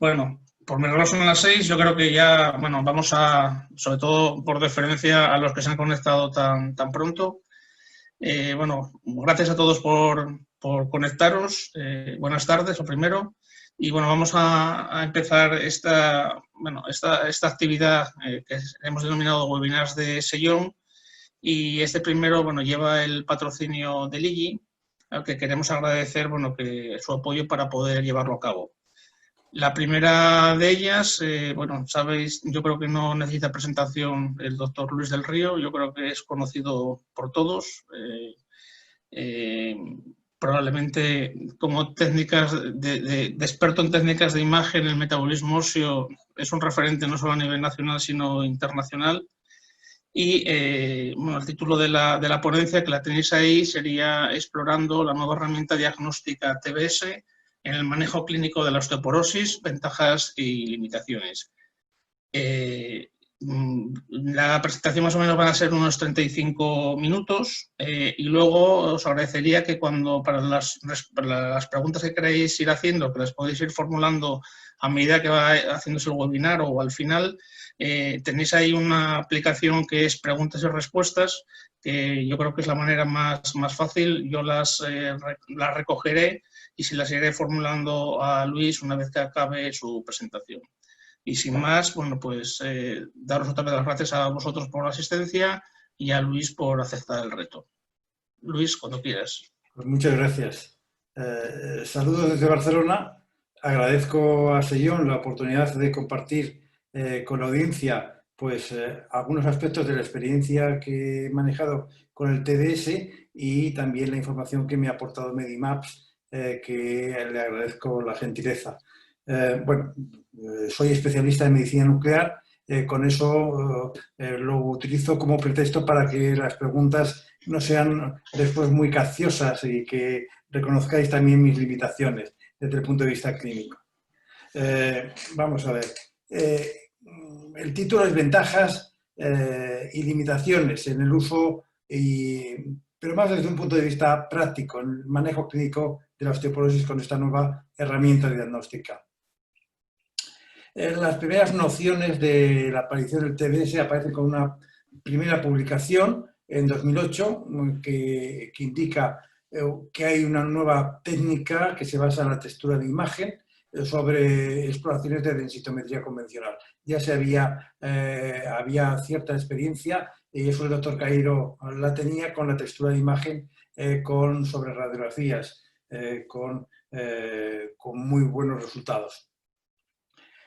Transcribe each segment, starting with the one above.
Bueno, por mi reloj son las 6. Yo creo que ya, bueno, vamos a, sobre todo por deferencia a los que se han conectado tan pronto. Bueno, gracias a todos por conectaros. Buenas tardes, lo primero. Y bueno, vamos a empezar esta actividad que hemos denominado webinars de Sellón. Y este primero, bueno, lleva el patrocinio del IGI, al que queremos agradecer, bueno, que su apoyo para poder llevarlo a cabo. La primera de ellas, bueno, sabéis, yo creo que no necesita presentación el doctor Luis del Río, yo creo que es conocido por todos, probablemente como técnicas de experto en técnicas de imagen, el metabolismo óseo es un referente no solo a nivel nacional, sino internacional. Y bueno, el título de la ponencia, que la tenéis ahí, sería Explorando la nueva herramienta diagnóstica TBS en el manejo clínico de la osteoporosis, ventajas y limitaciones. La presentación más o menos van a ser unos 35 minutos y luego os agradecería que para las preguntas que queráis ir haciendo, que las podéis ir formulando a medida que va haciéndose el webinar o al final, tenéis ahí una aplicación que es preguntas y respuestas, que yo creo que es la manera más fácil. Yo las recogeré y se las iré formulando a Luis una vez que acabe su presentación. Y sin más, bueno, pues daros otra vez las gracias a vosotros por la asistencia y a Luis por aceptar el reto. Luis, cuando quieras. Pues muchas gracias. Saludos desde Barcelona. Agradezco a Sellón la oportunidad de compartir con la audiencia pues, algunos aspectos de la experiencia que he manejado con el TDS y también la información que me ha aportado Medimaps, que le agradezco la gentileza. Bueno, soy especialista en medicina nuclear, con eso lo utilizo como pretexto para que las preguntas no sean después muy capciosas y que reconozcáis también mis limitaciones desde el punto de vista clínico. Vamos a ver. El título es Ventajas y limitaciones en el uso, pero más desde un punto de vista práctico, en el manejo clínico de la osteoporosis con esta nueva herramienta diagnóstica. Las primeras nociones de la aparición del TBS aparecen con una primera publicación en 2008 que indica que hay una nueva técnica que se basa en la textura de imagen sobre exploraciones de densitometría convencional. Ya había cierta experiencia y eso el doctor Cairo la tenía con la textura de imagen sobre radiografías con muy buenos resultados.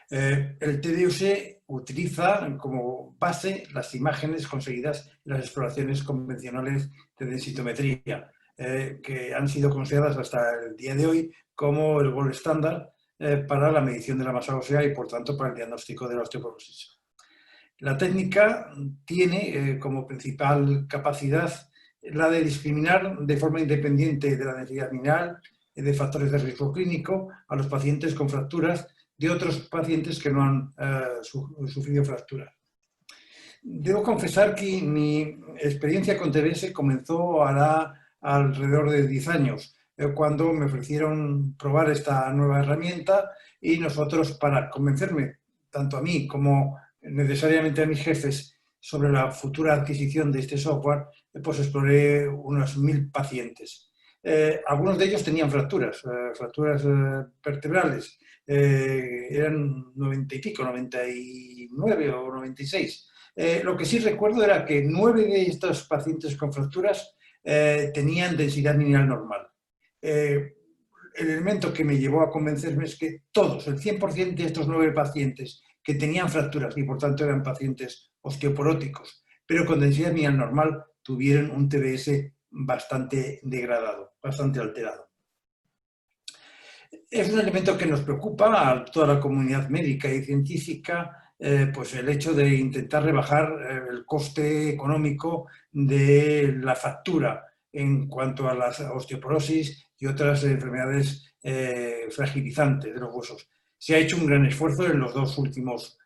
El TDUS utiliza como base las imágenes conseguidas en las exploraciones convencionales de densitometría, que han sido consideradas hasta el día de hoy como el gold estándar para la medición de la masa ósea y, por tanto, para el diagnóstico de la osteoporosis. La técnica tiene como principal capacidad la de discriminar de forma independiente de la densidad mineral, de factores de riesgo clínico, a los pacientes con fracturas de otros pacientes que no han sufrido fracturas. Debo confesar que mi experiencia con TBS comenzó alrededor de 10 años, cuando me ofrecieron probar esta nueva herramienta y nosotros, para convencerme, tanto a mí como necesariamente a mis jefes, sobre la futura adquisición de este software, pues exploré unos 1000 pacientes. Algunos de ellos tenían fracturas vertebrales, eran 90 y pico, 99 o 96. Lo que sí recuerdo era que 9 de estos pacientes con fracturas tenían densidad mineral normal. El elemento que me llevó a convencerme es que todos, el 100% de estos 9 pacientes que tenían fracturas y por tanto eran pacientes osteoporóticos, pero con densidad mineral normal, tuvieron un TBS bastante degradado, bastante alterado. Es un elemento que nos preocupa a toda la comunidad médica y científica, pues el hecho de intentar rebajar el coste económico de la factura en cuanto a la osteoporosis y otras enfermedades fragilizantes de los huesos. Se ha hecho un gran esfuerzo en las últimas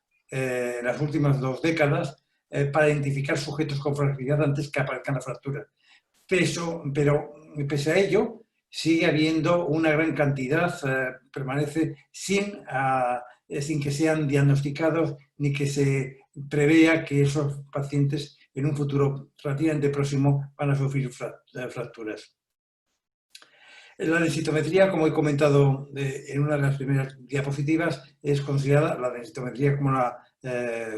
2 décadas para identificar sujetos con fragilidad antes que aparezcan las fracturas. Pero pese a ello, sigue habiendo una gran cantidad, permanece sin sin que sean diagnosticados ni que se prevea que esos pacientes en un futuro relativamente próximo van a sufrir fracturas. La densitometría, como he comentado en una de las primeras diapositivas, es considerada la densitometría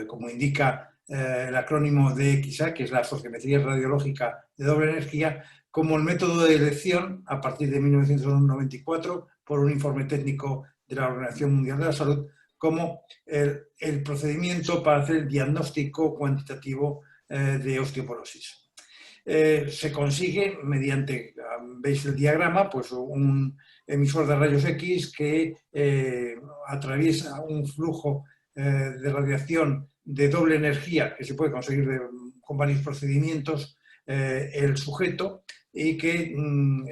como indica el acrónimo DXA, que es la Asociometría Radiológica de Doble Energía, como el método de elección a partir de 1994 por un informe técnico de la Organización Mundial de la Salud, como el procedimiento para hacer el diagnóstico cuantitativo de osteoporosis. Se consigue mediante, veis el diagrama, pues un emisor de rayos X que atraviesa un flujo de radiación de doble energía que se puede conseguir con varios procedimientos el sujeto y que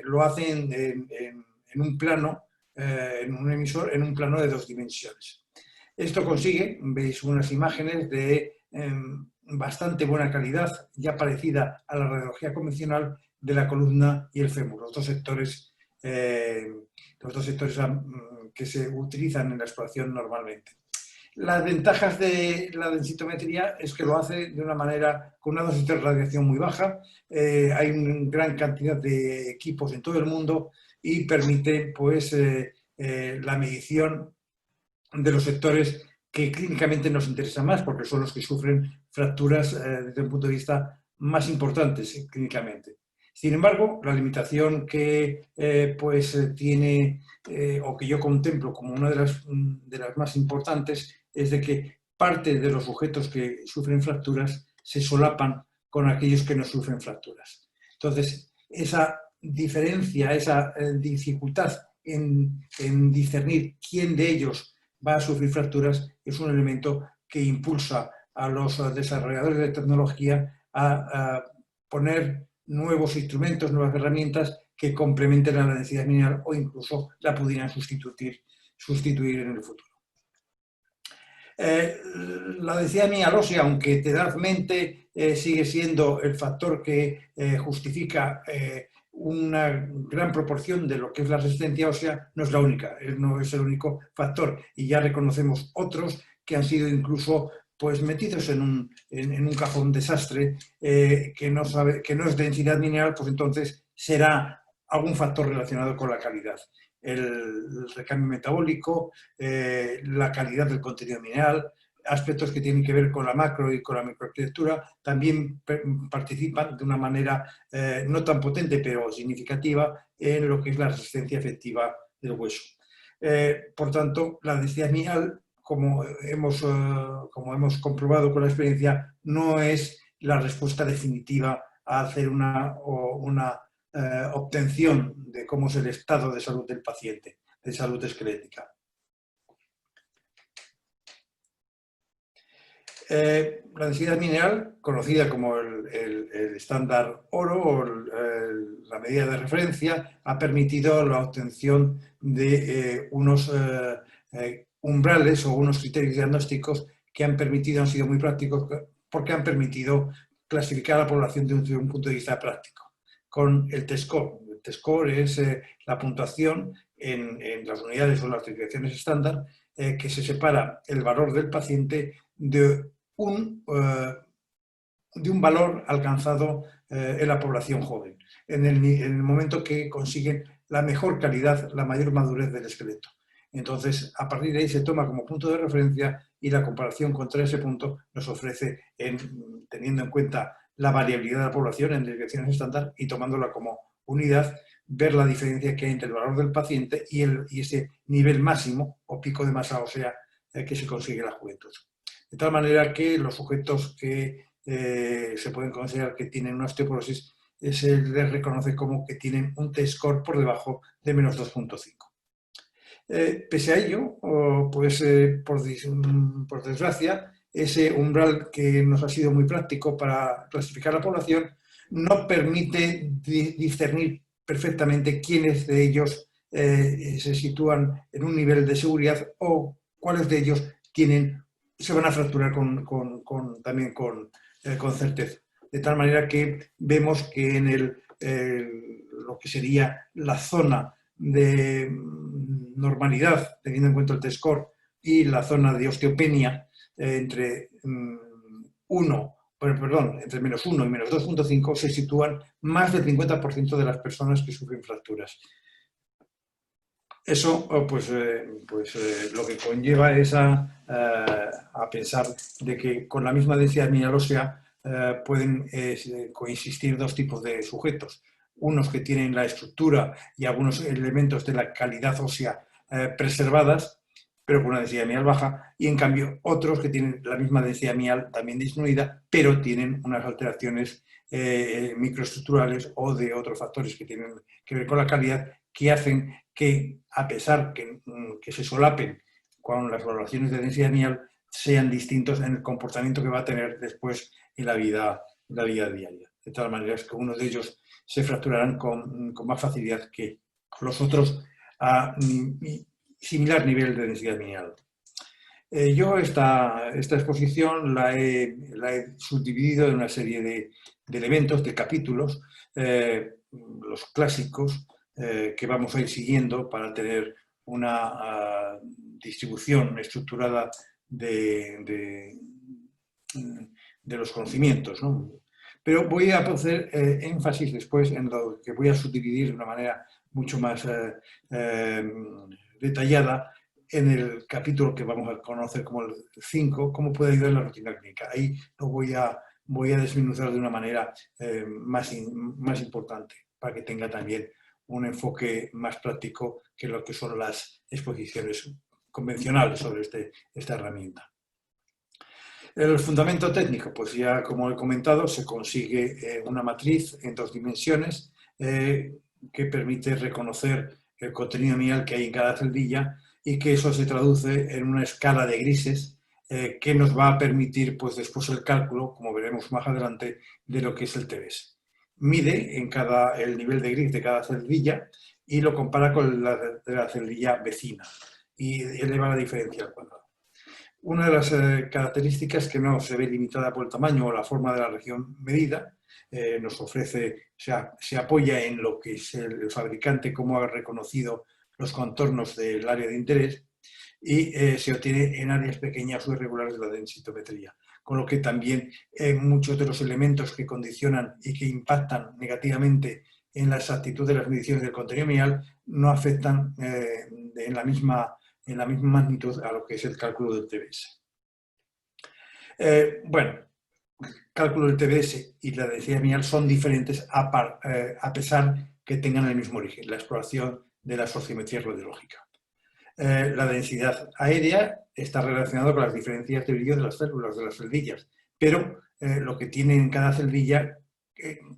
lo hace en un plano, en un emisor, en un plano de 2 dimensiones. Esto consigue, veis unas imágenes de bastante buena calidad, ya parecida a la radiología convencional, de la columna y el fémur, los dos sectores que se utilizan en la exploración normalmente. Las ventajas de la densitometría es que lo hace de una manera con una dosis de radiación muy baja, hay una gran cantidad de equipos en todo el mundo y permite pues, la medición de los sectores que clínicamente nos interesan más, porque son los que sufren fracturas desde un punto de vista más importantes clínicamente. Sin embargo, la limitación que tiene o que yo contemplo como una de las más importantes es de que parte de los sujetos que sufren fracturas se solapan con aquellos que no sufren fracturas. Entonces, esa diferencia, esa dificultad en discernir quién de ellos va a sufrir fracturas es un elemento que impulsa a los desarrolladores de tecnología a poner nuevos instrumentos, nuevas herramientas que complementen a la densidad mineral o incluso la pudieran sustituir en el futuro. La densidad mineral ósea, aunque tenazmente sigue siendo el factor que justifica una gran proporción de lo que es la resistencia ósea, no es la única, no es el único factor. Y ya reconocemos otros que han sido incluso pues, metidos en un cajón desastre que no es densidad mineral, pues entonces será algún factor relacionado con la calidad. El recambio metabólico, la calidad del contenido mineral, aspectos que tienen que ver con la macro y con la microarquitectura, también participan de una manera no tan potente pero significativa en lo que es la resistencia efectiva del hueso. Por tanto, la densidad mineral, como hemos comprobado con la experiencia, no es la respuesta definitiva a hacer una obtención de cómo es el estado de salud del paciente, de salud esquelética. La densidad mineral, conocida como el estándar oro o la medida de referencia, ha permitido la obtención de unos umbrales o unos criterios diagnósticos que han sido muy prácticos porque han permitido clasificar a la población desde un punto de vista práctico. Con el T-score. El T-score es la puntuación en las unidades o las clasificaciones estándar que se separa el valor del paciente de un valor alcanzado en la población joven, en el momento que consiguen la mejor calidad, la mayor madurez del esqueleto. Entonces, a partir de ahí se toma como punto de referencia y la comparación contra ese punto nos ofrece, teniendo en cuenta la variabilidad de la población en desviaciones estándar y tomándola como unidad, ver la diferencia que hay entre el valor del paciente y ese nivel máximo o pico de masa ósea que se consigue en la juventud. De tal manera que los sujetos que se pueden considerar que tienen una osteoporosis se les reconoce como que tienen un T-score por debajo de menos 2.5. Pese a ello, pues por desgracia, ese umbral que nos ha sido muy práctico para clasificar la población no permite discernir perfectamente quiénes de ellos se sitúan en un nivel de seguridad o cuáles de ellos se van a fracturar también con certeza. De tal manera que vemos que en lo que sería la zona de normalidad, teniendo en cuenta el T-score, y la zona de osteopenia entre entre menos 1 y menos 2,5 se sitúan más del 50% de las personas que sufren fracturas. Eso lo que conlleva es a pensar de que con la misma densidad mineral ósea pueden coexistir dos tipos de sujetos. Unos que tienen la estructura y algunos elementos de la calidad ósea preservadas, pero con una densidad mineral baja, y en cambio otros que tienen la misma densidad mineral también disminuida, pero tienen unas alteraciones microestructurales o de otros factores que tienen que ver con la calidad, que hacen que, a pesar que se solapen con las valoraciones de densidad mineral, sean distintos en el comportamiento que va a tener después en la vida diaria. De todas maneras, que unos de ellos se fracturarán con más facilidad que los otros a similar nivel de densidad mineral. Yo esta exposición la he subdividido en una serie de elementos, de capítulos, los clásicos, que vamos a ir siguiendo para tener una distribución estructurada de los conocimientos, ¿no? Pero voy a hacer énfasis después en lo que voy a subdividir de una manera mucho más detallada en el capítulo que vamos a conocer como el 5, cómo puede ayudar la rutina clínica. Ahí lo voy a desmenuzar de una manera más importante, para que tenga también un enfoque más práctico que lo que son las exposiciones convencionales sobre esta herramienta. El fundamento técnico, pues ya como he comentado, se consigue una matriz en 2 dimensiones que permite reconocer el contenido mineral que hay en cada celdilla, y que eso se traduce en una escala de grises que nos va a permitir pues, después el cálculo, como veremos más adelante, de lo que es el TBS. Mide el nivel de gris de cada celdilla y lo compara con la de la celdilla vecina y eleva la diferencia al cuadrado. Una de las características que no se ve limitada por el tamaño o la forma de la región medida, nos ofrece, se apoya en lo que es el fabricante, cómo ha reconocido los contornos del área de interés, y se obtiene en áreas pequeñas o irregulares de la densitometría. Con lo que también muchos de los elementos que condicionan y que impactan negativamente en la exactitud de las mediciones del contenido mineral no afectan en la misma magnitud a lo que es el cálculo del TBS. Bueno, el cálculo del TBS y la densidad mineral son diferentes a pesar que tengan el mismo origen, la exploración de la sociometría radiológica. La densidad aérea está relacionada con las diferencias de brillo de las células, de las celdillas, pero lo que tiene en cada celdilla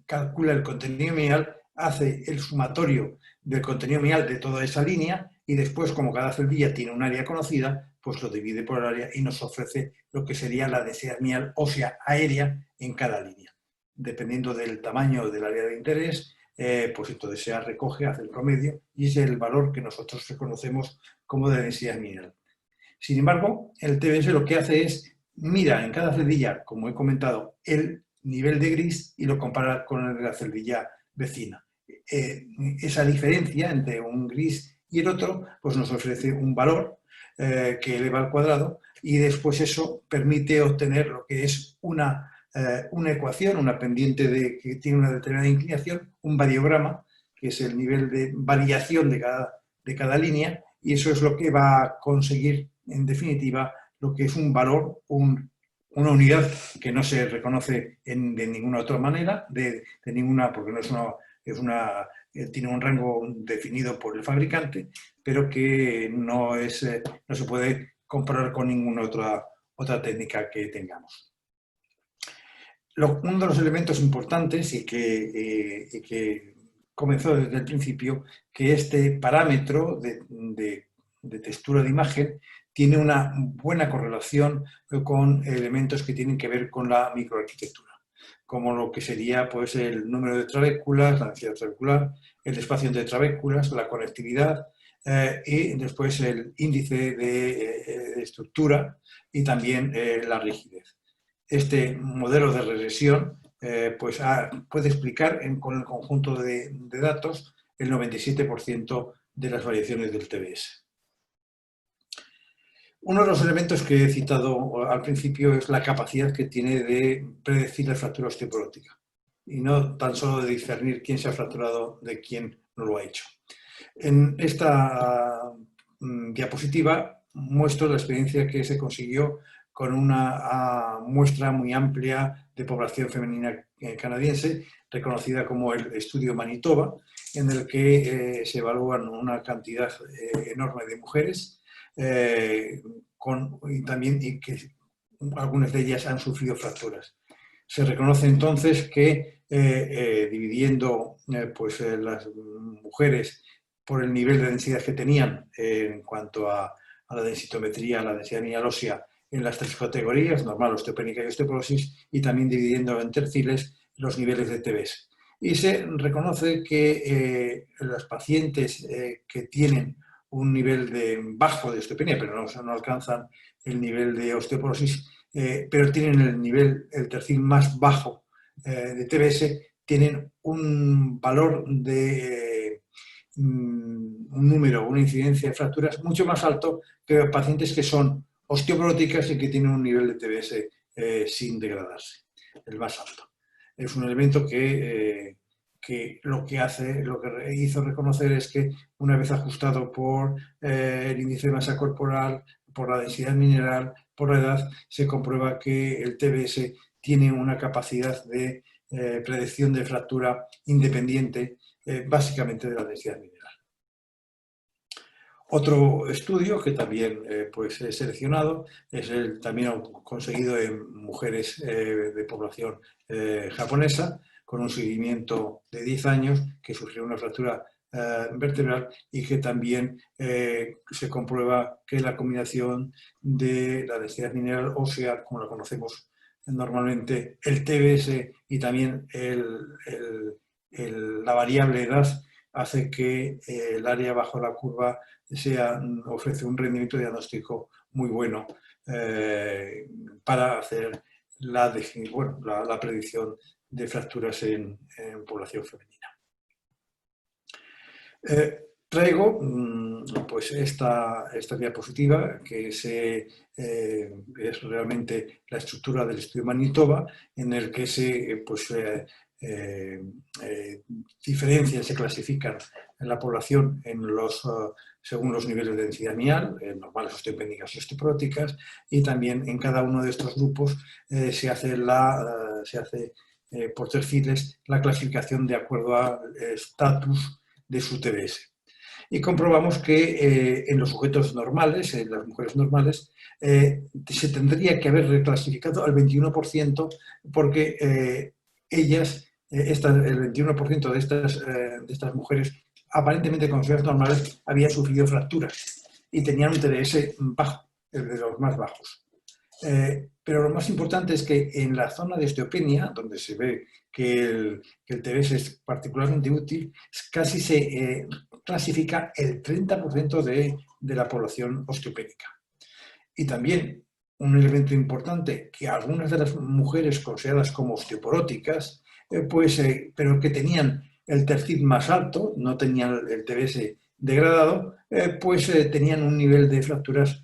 calcula el contenido mineral, hace el sumatorio del contenido mineral de toda esa línea, y después, como cada celdilla tiene un área conocida, pues lo divide por el área y nos ofrece lo que sería la densidad mineral ósea aérea en cada línea. Dependiendo del tamaño del área de interés, pues entonces se recoge, hace el promedio, y es el valor que nosotros reconocemos como de densidad mineral. Sin embargo, el TBS lo que hace es, mira en cada celdilla, como he comentado, el nivel de gris y lo compara con el de la celdilla vecina. Esa diferencia entre un gris y el otro, pues nos ofrece un valor que eleva al cuadrado, y después eso permite obtener lo que es una ecuación, una pendiente que tiene una determinada inclinación, un variograma, que es el nivel de variación de cada línea, y eso es lo que va a conseguir, en definitiva, lo que es un valor, una unidad que no se reconoce de ninguna otra manera, porque no tiene un rango definido por el fabricante, pero que no se puede comparar con ninguna otra técnica que tengamos. Uno de los elementos importantes y que comenzó desde el principio, que este parámetro de textura de imagen tiene una buena correlación con elementos que tienen que ver con la microarquitectura, como lo que sería pues, el número de trabéculas, la densidad trabecular, el espacio entre trabéculas, la conectividad, y después el índice de estructura y también la rigidez. Este modelo de regresión pues puede explicar con el conjunto de datos el 97% de las variaciones del TBS. Uno de los elementos que he citado al principio es la capacidad que tiene de predecir la fractura osteoporótica y no tan solo de discernir quién se ha fracturado de quién no lo ha hecho. En esta diapositiva muestro la experiencia que se consiguió con una muestra muy amplia de población femenina canadiense, reconocida como el Estudio Manitoba, en el que se evalúan una cantidad enorme de mujeres y que algunas de ellas han sufrido fracturas. Se reconoce entonces que dividiendo las mujeres por el nivel de densidad que tenían en cuanto a la densitometría, a la densidad mineral ósea, en las tres categorías, normal, osteopénica y osteoporosis, y también dividiendo en terciles los niveles de TBS. Y se reconoce que los pacientes que tienen un nivel bajo de osteopenia, pero no alcanzan el nivel de osteoporosis, pero tienen el tercil más bajo de TBS, tienen un valor de un número, una incidencia de fracturas mucho más alto que pacientes que son osteoporóticas y que tienen un nivel de TBS sin degradarse, el más alto. Es un elemento que lo que hizo reconocer es que una vez ajustado por el índice de masa corporal, por la densidad mineral, por la edad, se comprueba que el TBS tiene una capacidad de predicción de fractura independiente básicamente de la densidad mineral. Otro estudio que también he seleccionado es también conseguido en mujeres de población japonesa, con un seguimiento de 10 años, que sufrieron una fractura vertebral y que también se comprueba que la combinación de la densidad mineral ósea, como la conocemos normalmente, el TBS y también la variable edad, hace que el área bajo la curva ofrece un rendimiento diagnóstico muy bueno para hacer la predicción de fracturas en población femenina. Traigo esta diapositiva que es realmente la estructura del Estudio Manitoba, en el que se diferencian, se clasifican en la población según los niveles de densidad mineral, normales, osteopénicas y osteoporóticas, y también en cada uno de estos grupos se hace por terciles la clasificación de acuerdo al estatus de su TBS. Y comprobamos que en los sujetos normales, en las mujeres normales, se tendría que haber reclasificado al 21% porque ellas, el 21% de estas mujeres aparentemente consideradas normales habían sufrido fracturas y tenían un TBS bajo, el de los más bajos. Pero lo más importante es que en la zona de osteopenia, donde se ve que el TBS es particularmente útil, casi se clasifica el 30% de la población osteopénica. Y también un elemento importante, que algunas de las mujeres consideradas como osteoporóticas, pero que tenían el tercil más alto, no tenían el TBS degradado, tenían un nivel de fracturas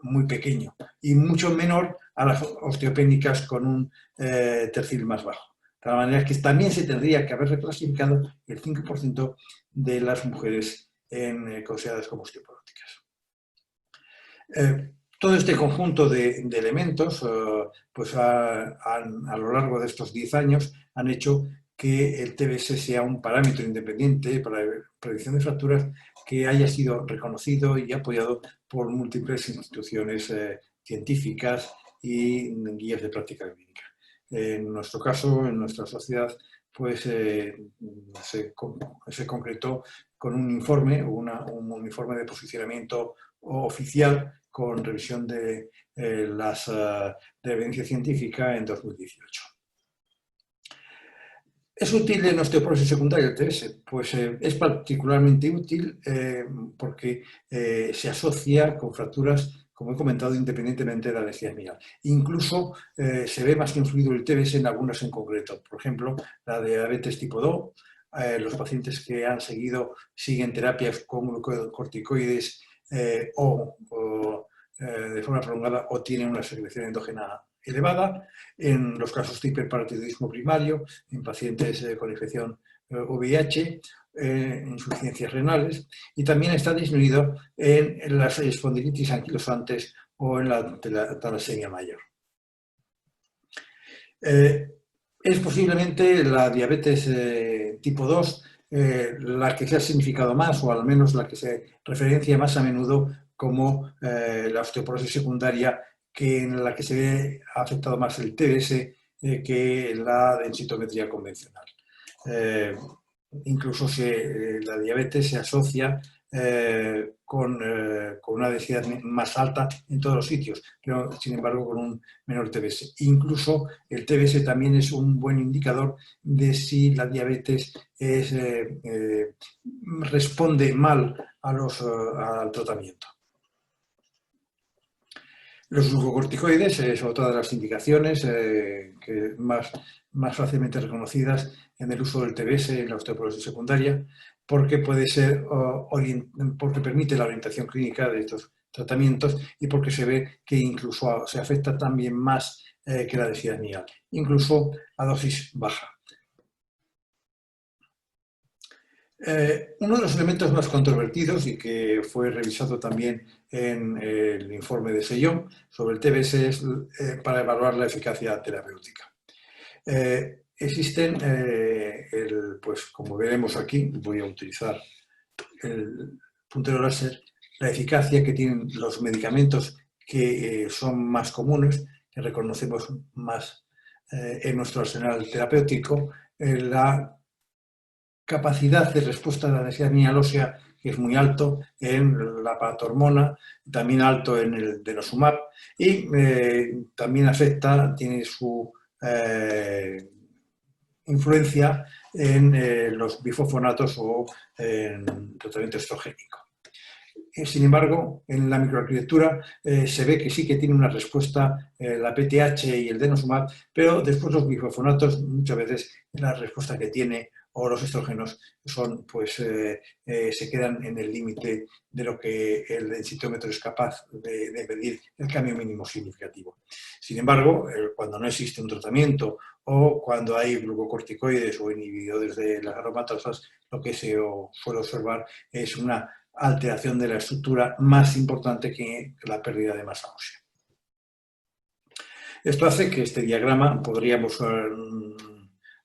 muy pequeño y mucho menor a las osteopénicas con un tercil más bajo. De la manera que también se tendría que haber reclasificado el 5% de las mujeres consideradas como osteoporóticas. Todo este conjunto de elementos, a lo largo de estos 10 años, han hecho que el TBS sea un parámetro independiente para la predicción de fracturas que haya sido reconocido y apoyado por múltiples instituciones científicas y guías de práctica clínica. En nuestro caso, en nuestra sociedad, se concretó con un informe de posicionamiento oficial con revisión de evidencia científica en 2018. ¿Es útil en osteoporosis secundaria el TBS? Es particularmente útil porque se asocia con fracturas, como he comentado, independientemente de la densidad mineral. Incluso se ve más que influido el TBS en algunas en concreto. Por ejemplo, la de diabetes tipo 2, los pacientes que siguen terapias con glucocorticoides o de forma prolongada o tiene una secreción endógena elevada. En los casos de hiperparatidismo primario, en pacientes con infección VIH, en insuficiencias renales, y también está disminuido en las espondilitis anquilosantes o en la talasemia mayor. Es posiblemente la diabetes tipo 2 la que se ha significado más, o al menos la que se referencia más a menudo como la osteoporosis secundaria, en la que se ve afectado más el TBS que la densitometría convencional. Incluso la diabetes se asocia con una densidad más alta en todos los sitios, pero sin embargo con un menor TBS. Incluso el TBS también es un buen indicador de si la diabetes responde mal al tratamiento. Los glucocorticoides es otra de las indicaciones que más fácilmente reconocidas en el uso del TBS en la osteoporosis secundaria, porque porque permite la orientación clínica de estos tratamientos y porque se ve que incluso se afecta también más que la densidad mial, incluso a dosis baja. Uno de los elementos más controvertidos y que fue revisado también en el informe de Sellón sobre el TBS es para evaluar la eficacia terapéutica. Existen, pues como veremos aquí, voy a utilizar el puntero láser, la eficacia que tienen los medicamentos que son más comunes, que reconocemos más en nuestro arsenal terapéutico, la capacidad de respuesta a la densidad mineral ósea, que es muy alto en la paratormona, también alto en el denosumab, y también tiene su influencia en los bifosfonatos o en tratamiento estrogénico. Sin embargo, en la microarquitectura se ve que sí que tiene una respuesta la PTH y el denosumab, pero después los bifosfonatos, muchas veces la respuesta que tiene o los estrógenos son, pues, se quedan en el límite de lo que el densitómetro es capaz de medir el cambio mínimo significativo. Sin embargo, cuando no existe un tratamiento o cuando hay glucocorticoides o inhibidores de las aromatasas, lo que se suele observar es una alteración de la estructura más importante que la pérdida de masa ósea. Esto hace que este diagrama podríamos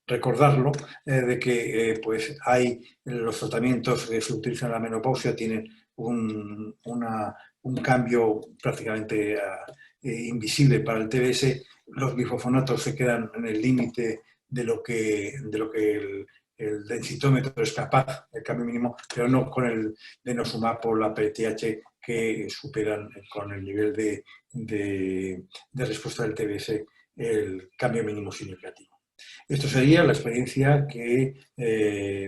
recordarlo de que pues hay los tratamientos que se utilizan en la menopausia tienen un cambio prácticamente invisible para el TBS. Los bifosfonatos se quedan en el límite de lo que el densitómetro es capaz, el cambio mínimo, pero no con el denosumab o la PTH que superan con el nivel de respuesta del TBS el cambio mínimo significativo. Esto sería la experiencia que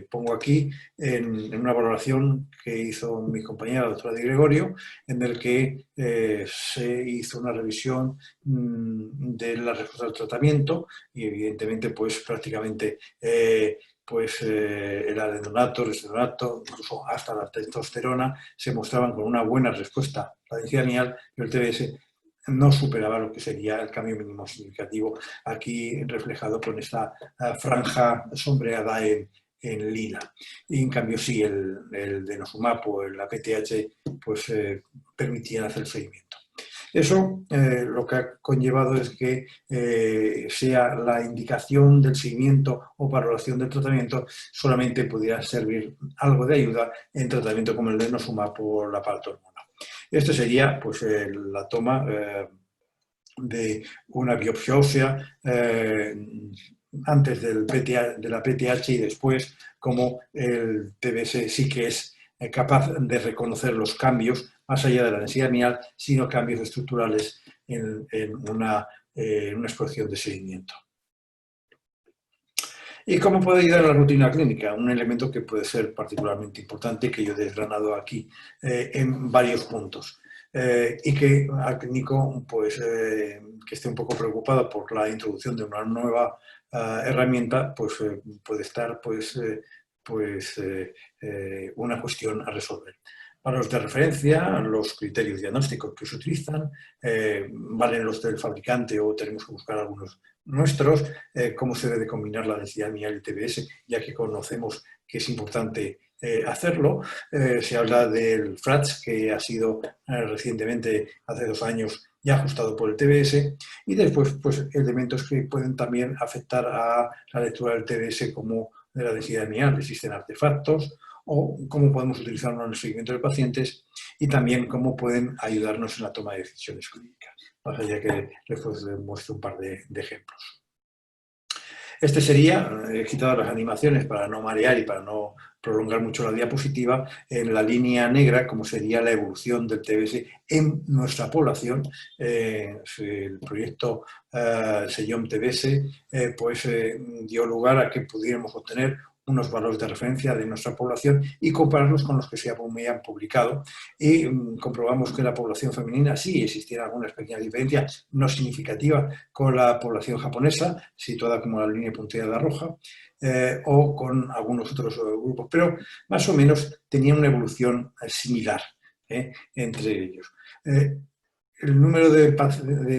pongo aquí en una valoración que hizo mi compañera, la doctora Di Gregorio, en el que se hizo una revisión de la respuesta al tratamiento y evidentemente pues prácticamente el adenonato, el resveratrol, incluso hasta la testosterona se mostraban con una buena respuesta. La densidad mineral y el TBS no superaba lo que sería el cambio mínimo significativo, aquí reflejado con esta franja sombreada en lila. Y en cambio sí, el denosumab o la PTH pues, permitían hacer el seguimiento. Eso lo que ha conllevado es que sea la indicación del seguimiento o valoración del tratamiento solamente pudiera servir algo de ayuda en tratamiento como el denosumab o la paratormona. Esto sería pues, la toma de una biopsia ósea antes de la PTH y después, como el TBS sí que es capaz de reconocer los cambios más allá de la densidad mineral, sino cambios estructurales en una exposición de seguimiento. ¿Y cómo puede ayudar a la rutina clínica? Un elemento que puede ser particularmente importante, que yo he desgranado aquí en varios puntos. Y que al clínico, pues, que esté un poco preocupado por la introducción de una nueva herramienta, pues puede estar pues, una cuestión a resolver. Para los de referencia, los criterios diagnósticos que se utilizan, valen los del fabricante o tenemos que buscar algunos nuestros, cómo se debe combinar la densidad lineal y TBS, ya que conocemos que es importante hacerlo. Se habla del FRATS, que ha sido recientemente, hace 2 años, ya ajustado por el TBS, y después pues, elementos que pueden también afectar a la lectura del TBS como de la densidad lineal. Existen artefactos o cómo podemos utilizarlo en el seguimiento de pacientes y también cómo pueden ayudarnos en la toma de decisiones clínicas. Más allá que les muestro un par de ejemplos. Este sería, he quitado las animaciones para no marear y para no prolongar mucho la diapositiva, en la línea negra, como sería la evolución del TBS en nuestra población. El proyecto SEIOM TBS pues, dio lugar a que pudiéramos obtener unos valores de referencia de nuestra población y compararlos con los que se habían publicado. Y comprobamos que la población femenina sí existiera alguna pequeña diferencia, no significativa, con la población japonesa, situada como la línea punteada roja, o con algunos otros grupos, pero más o menos tenía una evolución similar entre ellos. El número de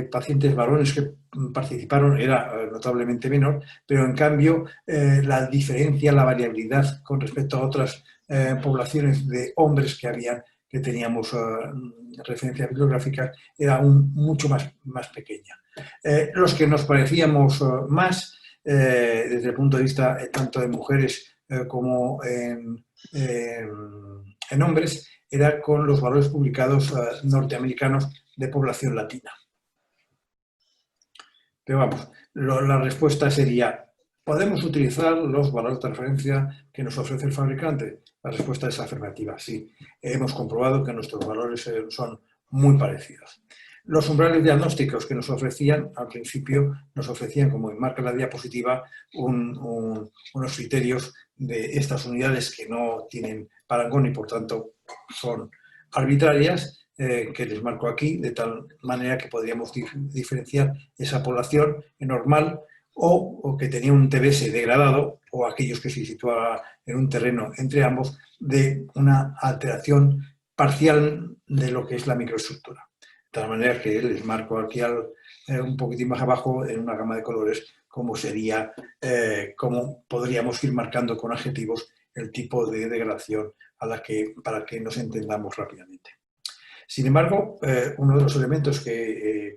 pacientes varones que participaron era notablemente menor, pero en cambio la diferencia, la variabilidad con respecto a otras poblaciones de hombres que teníamos referencias bibliográficas era aún mucho más pequeña. Los que nos parecíamos más, desde el punto de vista tanto de mujeres como en hombres, era con los valores publicados norteamericanos de población latina. Pero vamos, la respuesta sería, ¿podemos utilizar los valores de referencia que nos ofrece el fabricante? La respuesta es afirmativa, sí. Hemos comprobado que nuestros valores son muy parecidos. Los umbrales diagnósticos que nos ofrecían, al principio, nos ofrecían, como enmarca la diapositiva, unos criterios de estas unidades que no tienen parangón y, por tanto, son arbitrarias, que les marco aquí, de tal manera que podríamos diferenciar esa población normal o que tenía un TBS degradado, o aquellos que se situaban en un terreno entre ambos, de una alteración parcial de lo que es la microestructura. De tal manera que les marco aquí un poquitín más abajo, en una gama de colores, cómo sería, cómo podríamos ir marcando con adjetivos el tipo de degradación para que nos entendamos rápidamente. Sin embargo, uno de los elementos que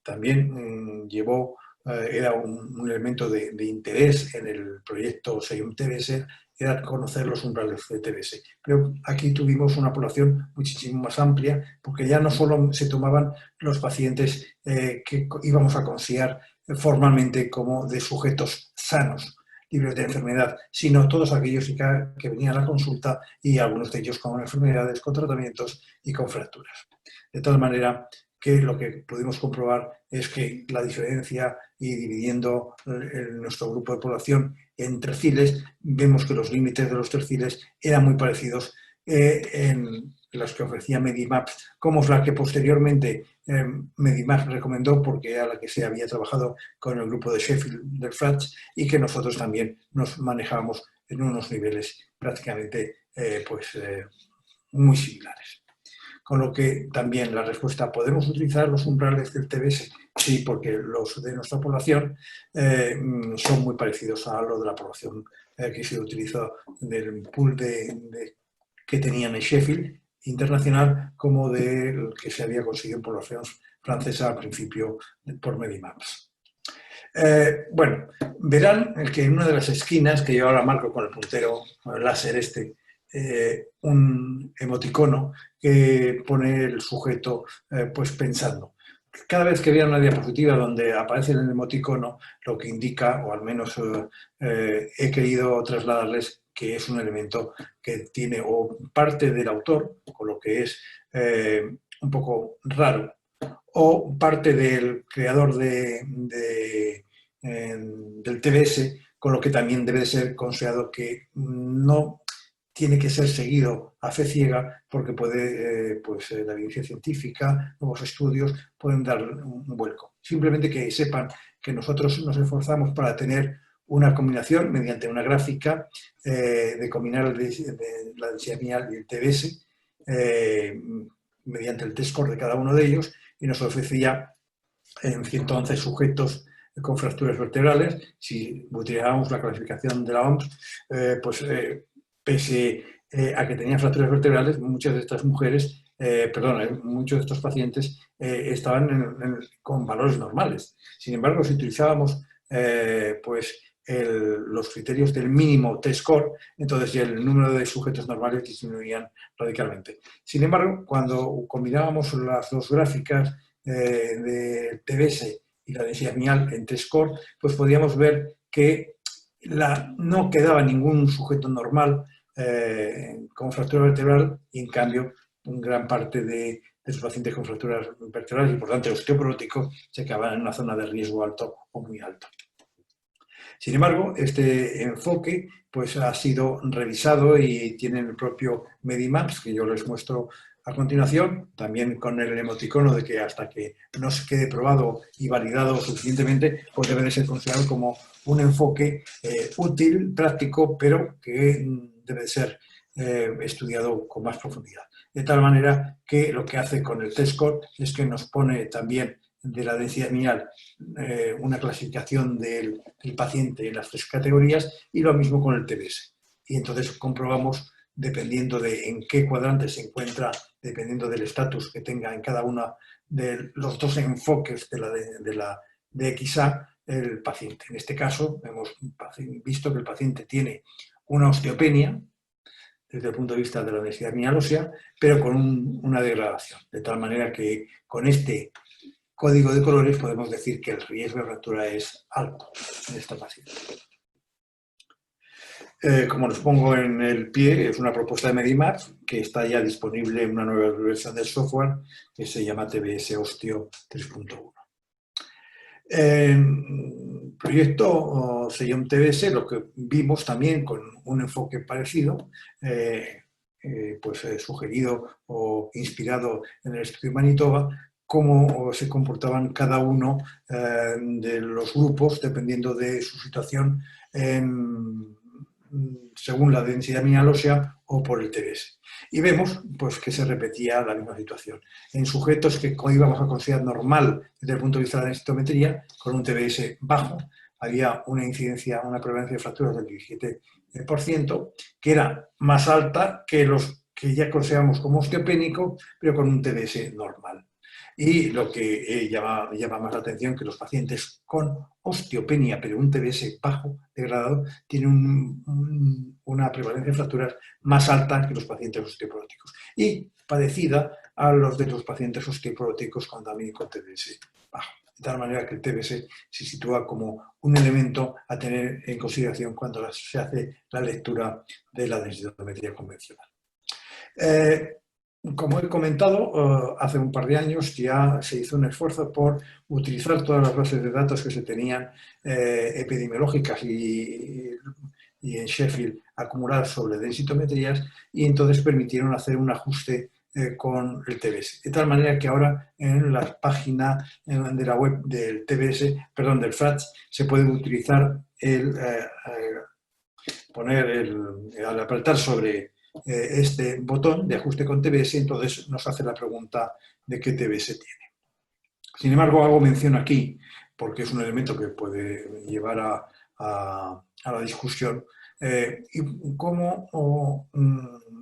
también llevó, era un elemento de interés en el proyecto SEIOM TBS, era conocer los umbrales de TBS. Pero aquí tuvimos una población muchísimo más amplia, porque ya no solo se tomaban los pacientes que íbamos a considerar formalmente como de sujetos sanos, libres de enfermedad, sino todos aquellos que venían a la consulta y algunos de ellos con enfermedades, con tratamientos y con fracturas. De tal manera que lo que pudimos comprobar es que la diferencia, y dividiendo nuestro grupo de población en terciles, vemos que los límites de los terciles eran muy parecidos en las que ofrecía Medimaps, como es la que posteriormente Medimaps recomendó, porque era la que se había trabajado con el grupo de Sheffield del FRATS, y que nosotros también nos manejábamos en unos niveles prácticamente muy similares. Con lo que también la respuesta, ¿podemos utilizar los umbrales del TBS? Sí, porque los de nuestra población son muy parecidos a los de la población que se utilizó del pool que tenían en Sheffield internacional, como del que se había conseguido en población francesa al principio por Medimaps. Bueno, verán que en una de las esquinas, que yo ahora marco con el puntero láser un emoticono que pone el sujeto pues pensando. Cada vez que vean una diapositiva donde aparece el emoticono, lo que indica, o al menos he querido trasladarles, que es un elemento que tiene o parte del autor, con lo que es un poco raro, o parte del creador del TBS, con lo que también debe de ser considerado que no tiene que ser seguido a fe ciega, porque puede, la evidencia científica, nuevos estudios pueden dar un vuelco. Simplemente que sepan que nosotros nos esforzamos para tener una combinación mediante una gráfica de combinar la densidad lineal y el TBS, mediante el test score de cada uno de ellos y nos ofrecía en 111 sujetos con fracturas vertebrales. Si utilizábamos la clasificación de la OMS, pese a que tenían fracturas vertebrales, muchas de estas mujeres, muchos de estos pacientes estaban con valores normales. Sin embargo, si utilizábamos los criterios del mínimo T-score, entonces ya el número de sujetos normales disminuían radicalmente. Sin embargo, cuando combinábamos las dos gráficas de TBS y la densidad mial en T-score, pues podíamos ver que no quedaba ningún sujeto normal con fractura vertebral y, en cambio, gran parte de los pacientes con fracturas vertebrales y, por tanto, osteoporóticos se quedaban en una zona de riesgo alto o muy alto. Sin embargo, este enfoque pues, ha sido revisado y tiene el propio Medimaps, que yo les muestro a continuación, también con el emoticono de que hasta que no se quede probado y validado suficientemente, pues debe de ser considerado como un enfoque útil, práctico, pero que debe de ser estudiado con más profundidad. De tal manera que lo que hace con el test score es que nos pone también de la densidad mial una clasificación del paciente en las tres categorías y lo mismo con el TBS. Y entonces comprobamos, dependiendo de en qué cuadrante se encuentra, dependiendo del estatus que tenga en cada uno de los dos enfoques de la DXA, el paciente. En este caso, hemos visto que el paciente tiene una osteopenia, desde el punto de vista de la densidad mial ósea, pero con una degradación. De tal manera que con este código de colores podemos decir que el riesgo de fractura es alto en esta paciente. Como les pongo en el pie, es una propuesta de Medimaps que está ya disponible en una nueva versión del software que se llama TBS Osteo 3.1. El proyecto Sellón TBS, lo que vimos también con un enfoque parecido, sugerido o inspirado en el estudio Manitoba, cómo se comportaban cada uno de los grupos dependiendo de su situación según la densidad mial ósea o por el TBS. Y vemos pues, que se repetía la misma situación. En sujetos que íbamos a considerar normal desde el punto de vista de la densitometría, con un TBS bajo, había una incidencia, una prevalencia de fracturas del 17%, que era más alta que los que ya consideramos como osteopénico, pero con un TBS normal. Y lo que llama más la atención que los pacientes con osteopenia, pero un TBS bajo, degradado, tienen una prevalencia de fracturas más alta que los pacientes osteoporóticos y parecida a los de los pacientes osteoporóticos con también con TBS bajo. De tal manera que el TBS se sitúa como un elemento a tener en consideración cuando se hace la lectura de la densitometría convencional. Como he comentado, hace un par de años ya se hizo un esfuerzo por utilizar todas las bases de datos que se tenían epidemiológicas y en Sheffield acumuladas sobre densitometrías y entonces permitieron hacer un ajuste con el TBS. De tal manera que ahora en la página de la web del TBS, perdón, del FRATS, se puede utilizar al apretar sobre este botón de ajuste con TBS, entonces nos hace la pregunta de qué TBS tiene. Sin embargo, hago mención aquí, porque es un elemento que puede llevar a la discusión, y cómo,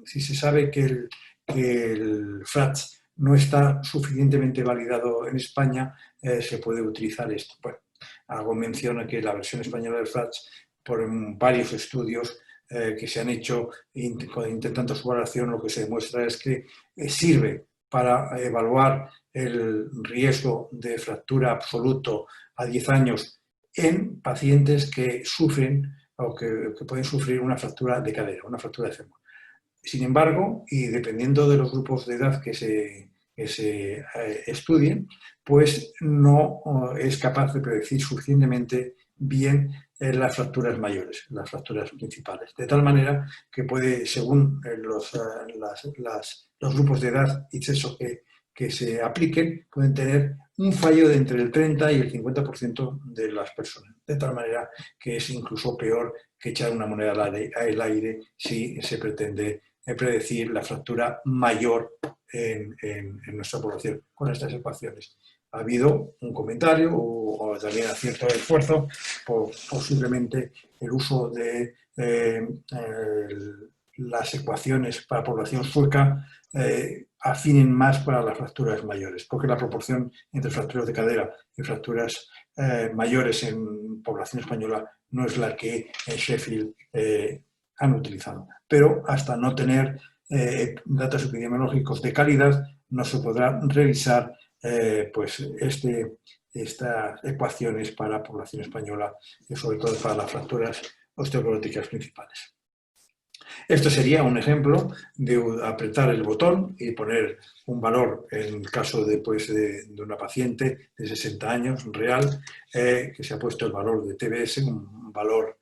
si se sabe que el FRATS no está suficientemente validado en España, se puede utilizar esto. Bueno, hago mención a que la versión española del FRATS, por varios estudios que se han hecho intentando su valoración, lo que se demuestra es que sirve para evaluar el riesgo de fractura absoluto a 10 años en pacientes que sufren o que pueden sufrir una fractura de cadera, una fractura de fémur. Sin embargo, y dependiendo de los grupos de edad que se estudien, pues no es capaz de predecir suficientemente bien las fracturas mayores, las fracturas principales. De tal manera que puede, según los grupos de edad y sexo que se apliquen, pueden tener un fallo de entre el 30 y el 50% de las personas. De tal manera que es incluso peor que echar una moneda al aire si se pretende predecir la fractura mayor en nuestra población con estas ecuaciones. Ha habido un comentario o también cierto esfuerzo por simplemente el uso de las ecuaciones para población sueca afinen más para las fracturas mayores, porque la proporción entre fracturas de cadera y fracturas mayores en población española no es la que en Sheffield han utilizado. Pero hasta no tener datos epidemiológicos de calidad, no se podrá revisar pues estas ecuaciones para población española y sobre todo para las fracturas osteoporóticas principales. Esto sería un ejemplo de apretar el botón y poner un valor, en el caso de una paciente de 60 años real, que se ha puesto el valor de TBS, un valor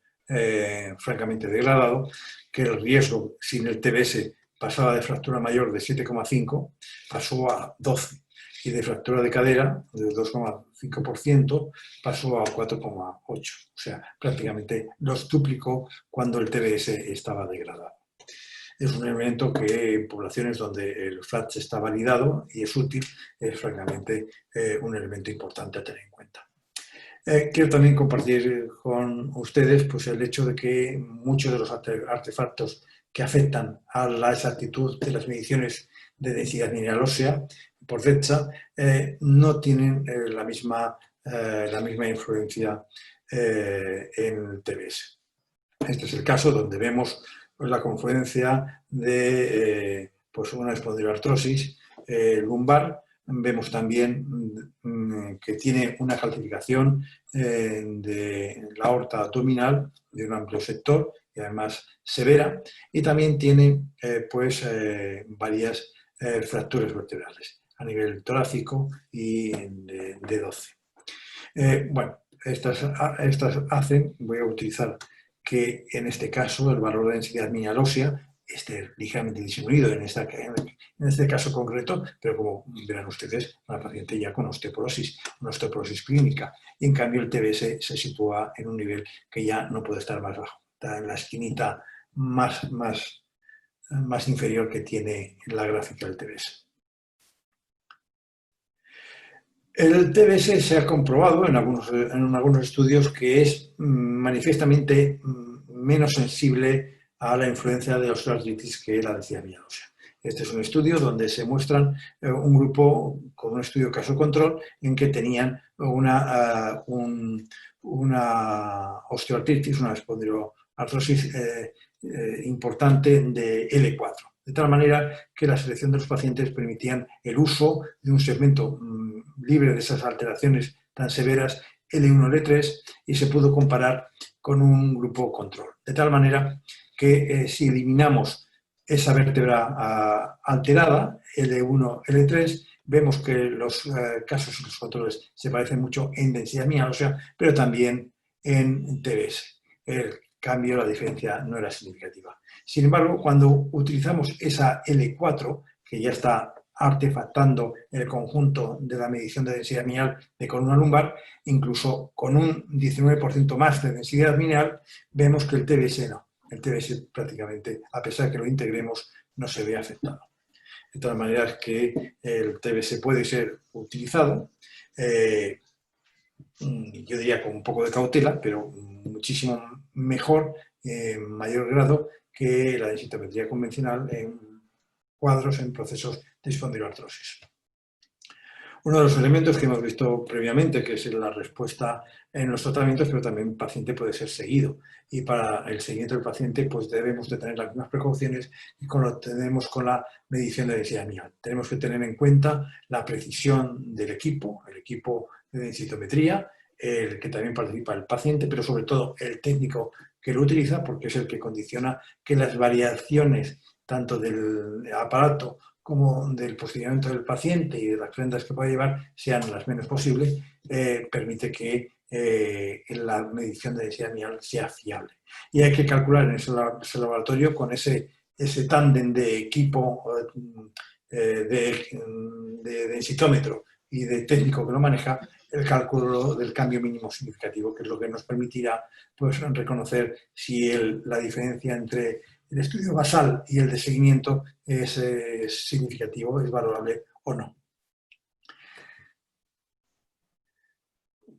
francamente degradado, que el riesgo sin el TBS pasaba de fractura mayor de 7,5, pasó a 12, y de fractura de cadera de 2,5% pasó a 4,8. O sea, prácticamente los duplicó cuando el TBS estaba degradado. Es un elemento que en poblaciones donde el FLACS está validado y es útil, es francamente un elemento importante a tener en cuenta. Quiero también compartir con ustedes pues, el hecho de que muchos de los artefactos que afectan a la exactitud de las mediciones de densidad mineral ósea por DEXA no tienen la misma influencia en el TBS. Este es el caso donde vemos la confluencia de pues una espondiloartrosis lumbar. Vemos también que tiene una calcificación de la aorta abdominal de un amplio sector y además severa, y también tiene varias fracturas vertebrales a nivel torácico y de 12. Bueno, estas hacen, voy a utilizar que en este caso el valor de densidad mineral ósea esté ligeramente disminuido en este caso concreto, pero como verán ustedes, la paciente ya con osteoporosis, una osteoporosis clínica, y en cambio el TBS se sitúa en un nivel que ya no puede estar más bajo, está en la esquinita más inferior que tiene la gráfica del TBS. El TBS se ha comprobado en algunos estudios que es manifiestamente menos sensible a la influencia de osteoartritis que la densidad mineral ósea. Este es un estudio donde se muestran un grupo con un estudio caso-control en que tenían una osteoartritis, una espondiloartrosis importante de L4. De tal manera que la selección de los pacientes permitían el uso de un segmento libre de esas alteraciones tan severas, L1, L3, y se pudo comparar con un grupo control. De tal manera que si eliminamos esa vértebra alterada, L1, L3, vemos que los casos y los controles se parecen mucho en densidad mineral ósea, pero también en TBS. El cambio, la diferencia no era significativa. Sin embargo, cuando utilizamos esa L4, que ya está artefactando el conjunto de la medición de densidad mineral de columna lumbar, incluso con un 19% más de densidad mineral, vemos que el TBS no. El TBS prácticamente, a pesar de que lo integremos, no se ve afectado. De todas maneras que el TBS puede ser utilizado, yo diría con un poco de cautela, pero muchísimo mejor, en mayor grado, que la densitometría convencional en cuadros en procesos de espondiloartrosis. Uno de los elementos que hemos visto previamente, que es la respuesta en los tratamientos, pero también el paciente puede ser seguido. Y para el seguimiento del paciente pues debemos de tener las mismas precauciones que lo tenemos con la medición de densidad mineral. Tenemos que tener en cuenta la precisión del equipo, el equipo de densitometría, el que también participa el paciente, pero sobre todo el técnico que lo utiliza, porque es el que condiciona que las variaciones tanto del aparato como del posicionamiento del paciente y de las prendas que pueda llevar sean las menos posibles, permite que la medición de densidad mineral sea fiable. Y hay que calcular en ese laboratorio con ese tándem de equipo de densitómetro y de técnico que lo maneja, el cálculo del cambio mínimo significativo, que es lo que nos permitirá pues, reconocer si la diferencia entre el estudio basal y el de seguimiento es significativo, es valorable o no.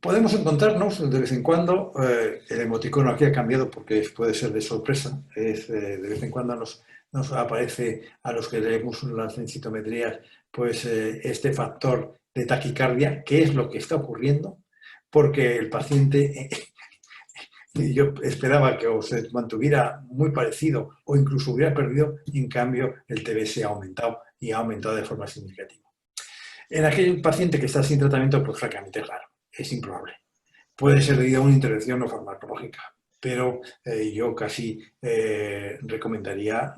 Podemos encontrarnos de vez en cuando, el emoticono aquí ha cambiado porque puede ser de sorpresa, de vez en cuando nos aparece a los que leemos las densitometrías pues este factor de taquicardia, qué es lo que está ocurriendo, porque el paciente, yo esperaba que se mantuviera muy parecido o incluso hubiera perdido, y en cambio el TBS ha aumentado y ha aumentado de forma significativa. En aquel paciente que está sin tratamiento, pues francamente raro, es improbable. Puede ser debido a una intervención no farmacológica, pero yo casi recomendaría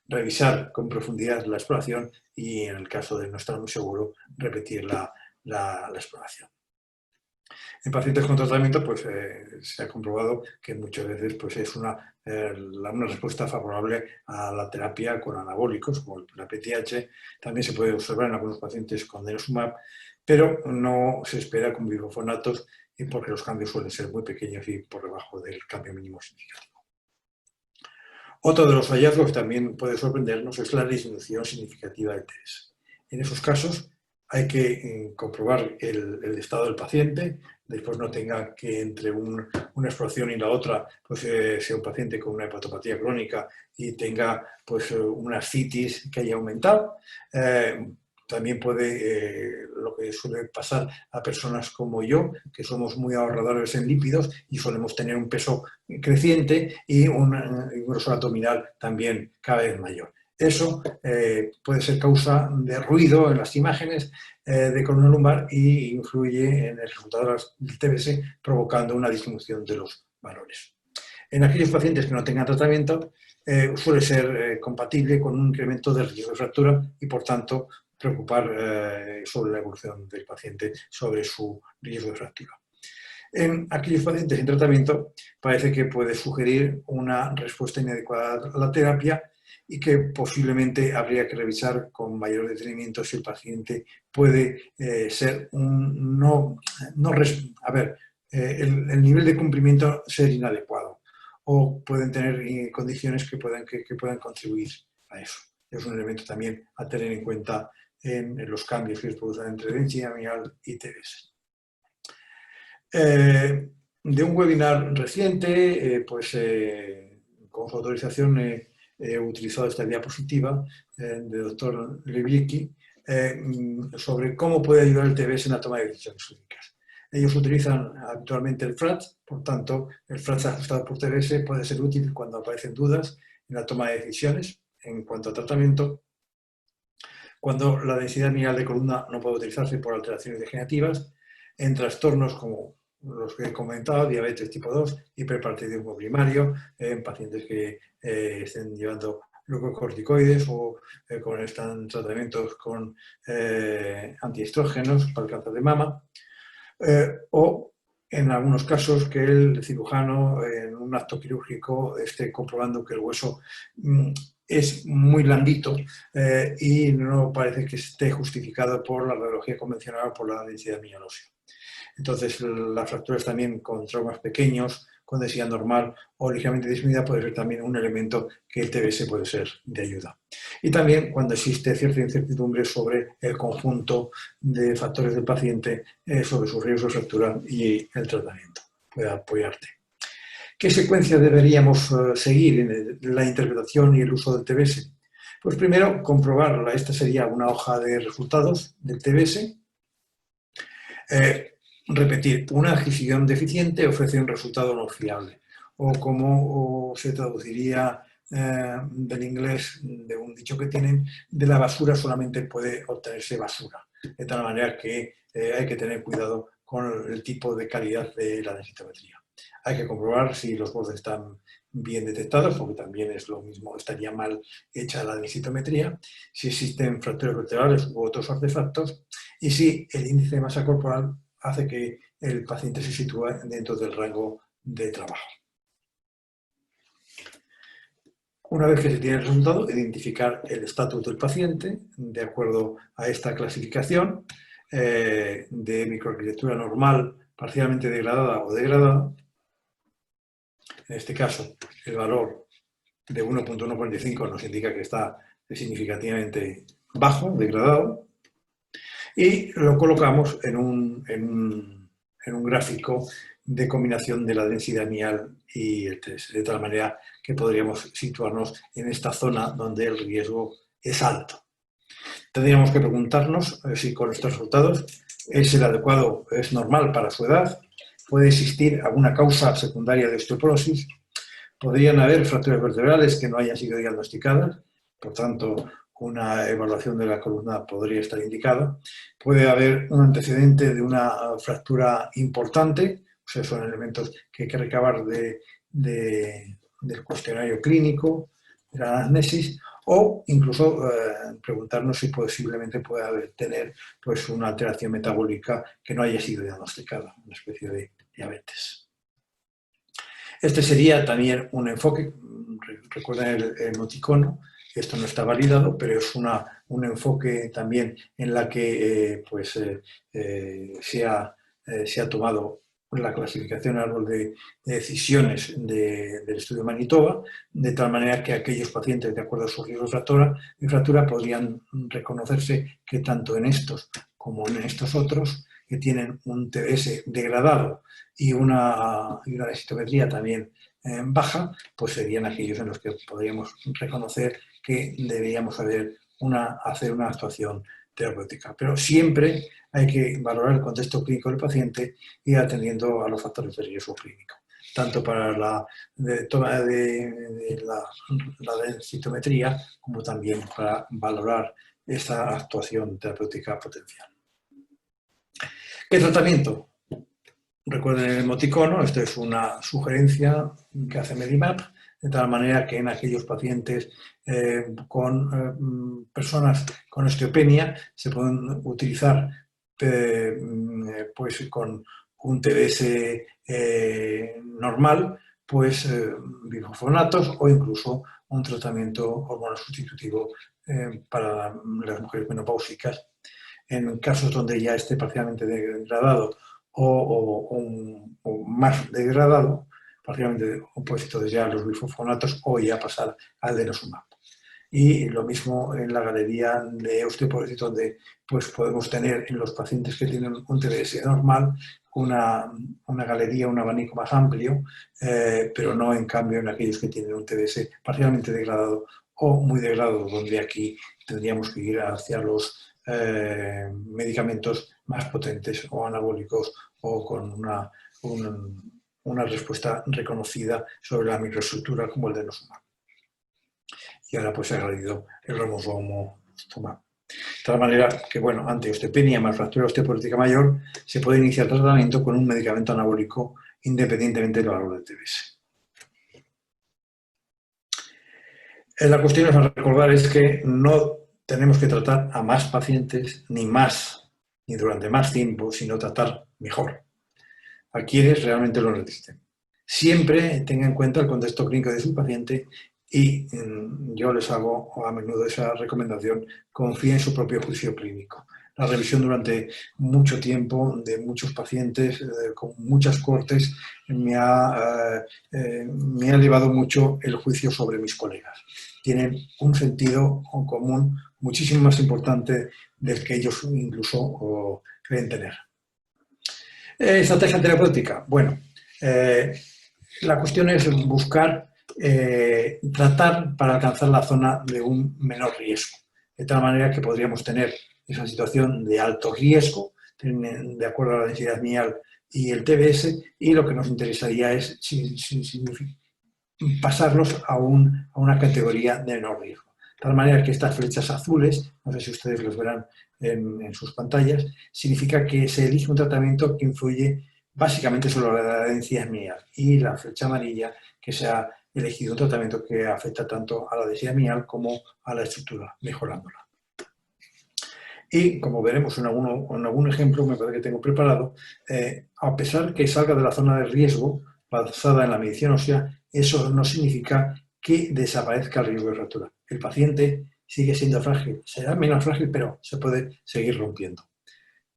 revisar con profundidad la exploración y, en el caso de no estar muy seguro, repetir la exploración. En pacientes con tratamiento, pues se ha comprobado que muchas veces pues, es una respuesta favorable a la terapia con anabólicos, como la PTH. También se puede observar en algunos pacientes con denosumab, pero no se espera con bifofonatos porque los cambios suelen ser muy pequeños y por debajo del cambio mínimo significativo. Otro de los hallazgos que también puede sorprendernos es la disminución significativa del TS. En esos casos hay que comprobar el estado del paciente, después no tenga que entre una exploración y la otra pues, sea un paciente con una hepatopatía crónica y tenga pues, una ascitis que haya aumentado. También puede, lo que suele pasar a personas como yo, que somos muy ahorradores en lípidos y solemos tener un peso creciente y un grosor abdominal también cada vez mayor. Eso puede ser causa de ruido en las imágenes de columna lumbar y influye en el resultado del TBS, provocando una disminución de los valores. En aquellos pacientes que no tengan tratamiento, suele ser compatible con un incremento del riesgo de fractura y, por tanto, preocupar sobre la evolución del paciente, sobre su riesgo de fractura. En aquellos pacientes en tratamiento, parece que puede sugerir una respuesta inadecuada a la terapia y que posiblemente habría que revisar con mayor detenimiento si el paciente puede ser el nivel de cumplimiento ser inadecuado o pueden tener condiciones que puedan contribuir a eso. Es un elemento también a tener en cuenta en los cambios que se producen entre densidad mineral y TBS. De un webinar reciente, con su autorización he utilizado esta diapositiva del doctor Lewicki sobre cómo puede ayudar el TBS en la toma de decisiones clínicas. Ellos utilizan actualmente el FRAT, por tanto, el FRAT ajustado por TBS puede ser útil cuando aparecen dudas en la toma de decisiones en cuanto a tratamiento, cuando la densidad mineral de columna no puede utilizarse por alteraciones degenerativas, en trastornos como los que he comentado, diabetes tipo 2, hiperpartidiosmo primario, en pacientes que estén llevando glucocorticoides o están en tratamientos con antiestrógenos para el cáncer de mama, o en algunos casos que el cirujano en un acto quirúrgico esté comprobando que el hueso es muy blandito y no parece que esté justificado por la radiología convencional o por la densidad mineral ósea. Entonces, las fracturas también con traumas pequeños, con densidad normal o ligeramente disminuida puede ser también un elemento que el TBS puede ser de ayuda. Y también cuando existe cierta incertidumbre sobre el conjunto de factores del paciente, sobre su riesgo de fractura y el tratamiento, puede apoyarte. ¿Qué secuencia deberíamos seguir en la interpretación y el uso del TBS? Pues primero, comprobarla. Esta sería una hoja de resultados del TBS. Repetir, una adquisición deficiente ofrece un resultado no fiable. O como se traduciría del inglés, de un dicho que tienen, de la basura solamente puede obtenerse basura. De tal manera que hay que tener cuidado con el tipo de calidad de la densitometría. Hay que comprobar si los bordes están bien detectados, porque también es lo mismo, estaría mal hecha la densitometría, si existen fracturas vertebrales u otros artefactos, y si el índice de masa corporal hace que el paciente se sitúe dentro del rango de trabajo. Una vez que se tiene el resultado, identificar el estatus del paciente de acuerdo a esta clasificación de microarquitectura normal, parcialmente degradada o degradada. En este caso, el valor de 1.145 nos indica que está significativamente bajo, degradado, y lo colocamos en un gráfico de combinación de la densidad mial y el test, de tal manera que podríamos situarnos en esta zona donde el riesgo es alto. Tendríamos que preguntarnos si con estos resultados es el adecuado, es normal para su edad, puede existir alguna causa secundaria de osteoporosis, podrían haber fracturas vertebrales que no hayan sido diagnosticadas, por tanto, una evaluación de la columna podría estar indicada. Puede haber un antecedente de una fractura importante, o sea, son elementos que hay que recabar del cuestionario clínico, de la anamnesis, o incluso preguntarnos si posiblemente puede tener pues, una alteración metabólica que no haya sido diagnosticada, una especie de diabetes. Este sería también un enfoque, recuerden el emoticono, esto no está validado, pero es un enfoque también en la que se ha tomado la clasificación árbol de decisiones del estudio Manitoba, de tal manera que aquellos pacientes, de acuerdo a su riesgo de fractura, podrían reconocerse que tanto en estos como en estos otros, que tienen un TBS degradado y una densitometría también baja, pues serían aquellos en los que podríamos reconocer que deberíamos hacer una actuación terapéutica. Pero siempre hay que valorar el contexto clínico del paciente y atendiendo a los factores de riesgo clínico, tanto para la toma de la densitometría como también para valorar esta actuación terapéutica potencial. ¿Qué tratamiento? Recuerden el emoticono, esto es una sugerencia que hace Medimap, de tal manera que en aquellos pacientes con personas con osteopenia se pueden utilizar pues con un TBS normal, pues bifosfonatos o incluso un tratamiento hormonosustitutivo para las mujeres menopáusicas. En casos donde ya esté parcialmente degradado o más degradado, parcialmente opuestos ya a los bifosfonatos o ya pasar al denosumab. Y lo mismo en la galería de osteoporosis, donde pues, podemos tener en los pacientes que tienen un TBS normal una galería, un abanico más amplio, pero no en cambio en aquellos que tienen un TBS parcialmente degradado o muy degradado, donde aquí tendríamos que ir hacia los medicamentos más potentes o anabólicos o con una respuesta reconocida sobre la microestructura como el denosumab. Y ahora pues se ha añadido el romosozumab. De tal manera que, bueno, ante osteopenia más fractura osteoporótica mayor, se puede iniciar tratamiento con un medicamento anabólico independientemente del valor del TBS. La cuestión a recordar es que no tenemos que tratar a más pacientes, ni durante más tiempo, sino tratar mejor a quienes realmente lo necesiten. Siempre tenga en cuenta el contexto clínico de su paciente y yo les hago a menudo esa recomendación: confíe en su propio juicio clínico. La revisión durante mucho tiempo de muchos pacientes con muchas cortes me ha elevado mucho el juicio sobre mis colegas. Tienen un sentido común muchísimo más importante del que ellos incluso creen tener. Estrategia terapéutica. Bueno, la cuestión es buscar tratar para alcanzar la zona de un menor riesgo, de tal manera que podríamos tener esa situación de alto riesgo, de acuerdo a la densidad mial y el TBS, y lo que nos interesaría es pasarlos a una categoría de menor riesgo. De tal manera que estas flechas azules, no sé si ustedes los verán en sus pantallas, significa que se elige un tratamiento que influye básicamente sobre la densidad mial, y la flecha amarilla que se ha elegido un tratamiento que afecta tanto a la densidad mial como a la estructura, mejorándola. Y como veremos en algún ejemplo, me parece que tengo preparado, a pesar que salga de la zona de riesgo basada en la medición ósea, eso no significa que desaparezca el riesgo de fractura. El paciente sigue siendo frágil, será menos frágil, pero se puede seguir rompiendo.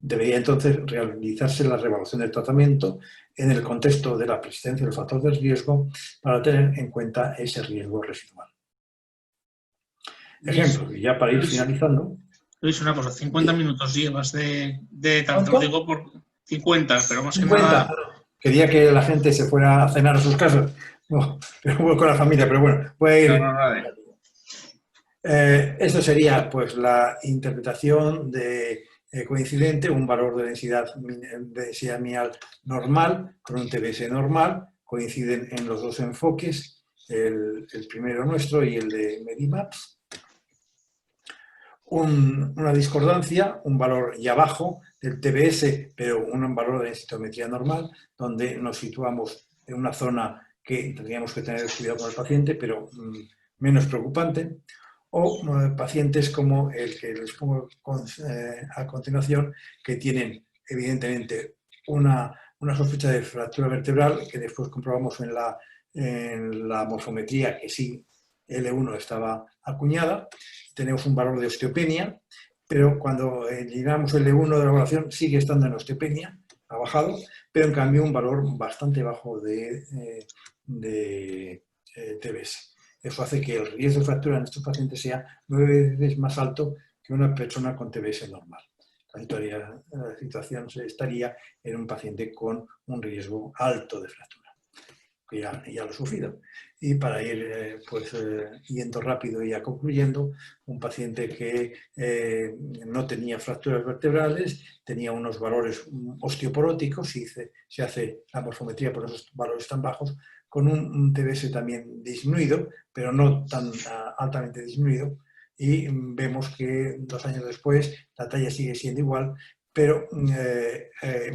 Debería entonces realizarse la reevaluación del tratamiento en el contexto de la persistencia del factor de riesgo para tener en cuenta ese riesgo residual. Ejemplo, y ya para ir finalizando. Luis, una cosa, 50 minutos llevas de tal, te lo ¿Cuánto? digo por 50, pero más 50. que nada... Quería que la gente se fuera a cenar a sus casas, no, pero voy con la familia, pero bueno, voy a ir. No. Esto sería pues la interpretación de coincidente, un valor de densidad minial normal con un TBS normal, coinciden en los dos enfoques, el primero nuestro y el de Medimaps. Una discordancia, un valor ya bajo del TBS, pero un valor de densitometría normal, donde nos situamos en una zona que tendríamos que tener cuidado con el paciente, pero menos preocupante, o pacientes como el que les pongo a continuación, que tienen evidentemente una sospecha de fractura vertebral, que después comprobamos en la morfometría que sí, L1 estaba acuñada. Tenemos un valor de osteopenia, pero cuando eliminamos el L1 de la evaluación sigue estando en osteopenia, ha bajado, pero en cambio un valor bastante bajo de TBS. Eso hace que el riesgo de fractura en estos pacientes sea 9 veces más alto que una persona con TBS normal. La situación estaría en un paciente con un riesgo alto de fractura, que ya lo ha sufrido. Y para ir yendo rápido y ya concluyendo, un paciente que no tenía fracturas vertebrales, tenía unos valores osteoporóticos, se hace la morfometría por esos valores tan bajos, con un TBS también disminuido, pero no tan altamente disminuido, y vemos que 2 años después la talla sigue siendo igual, pero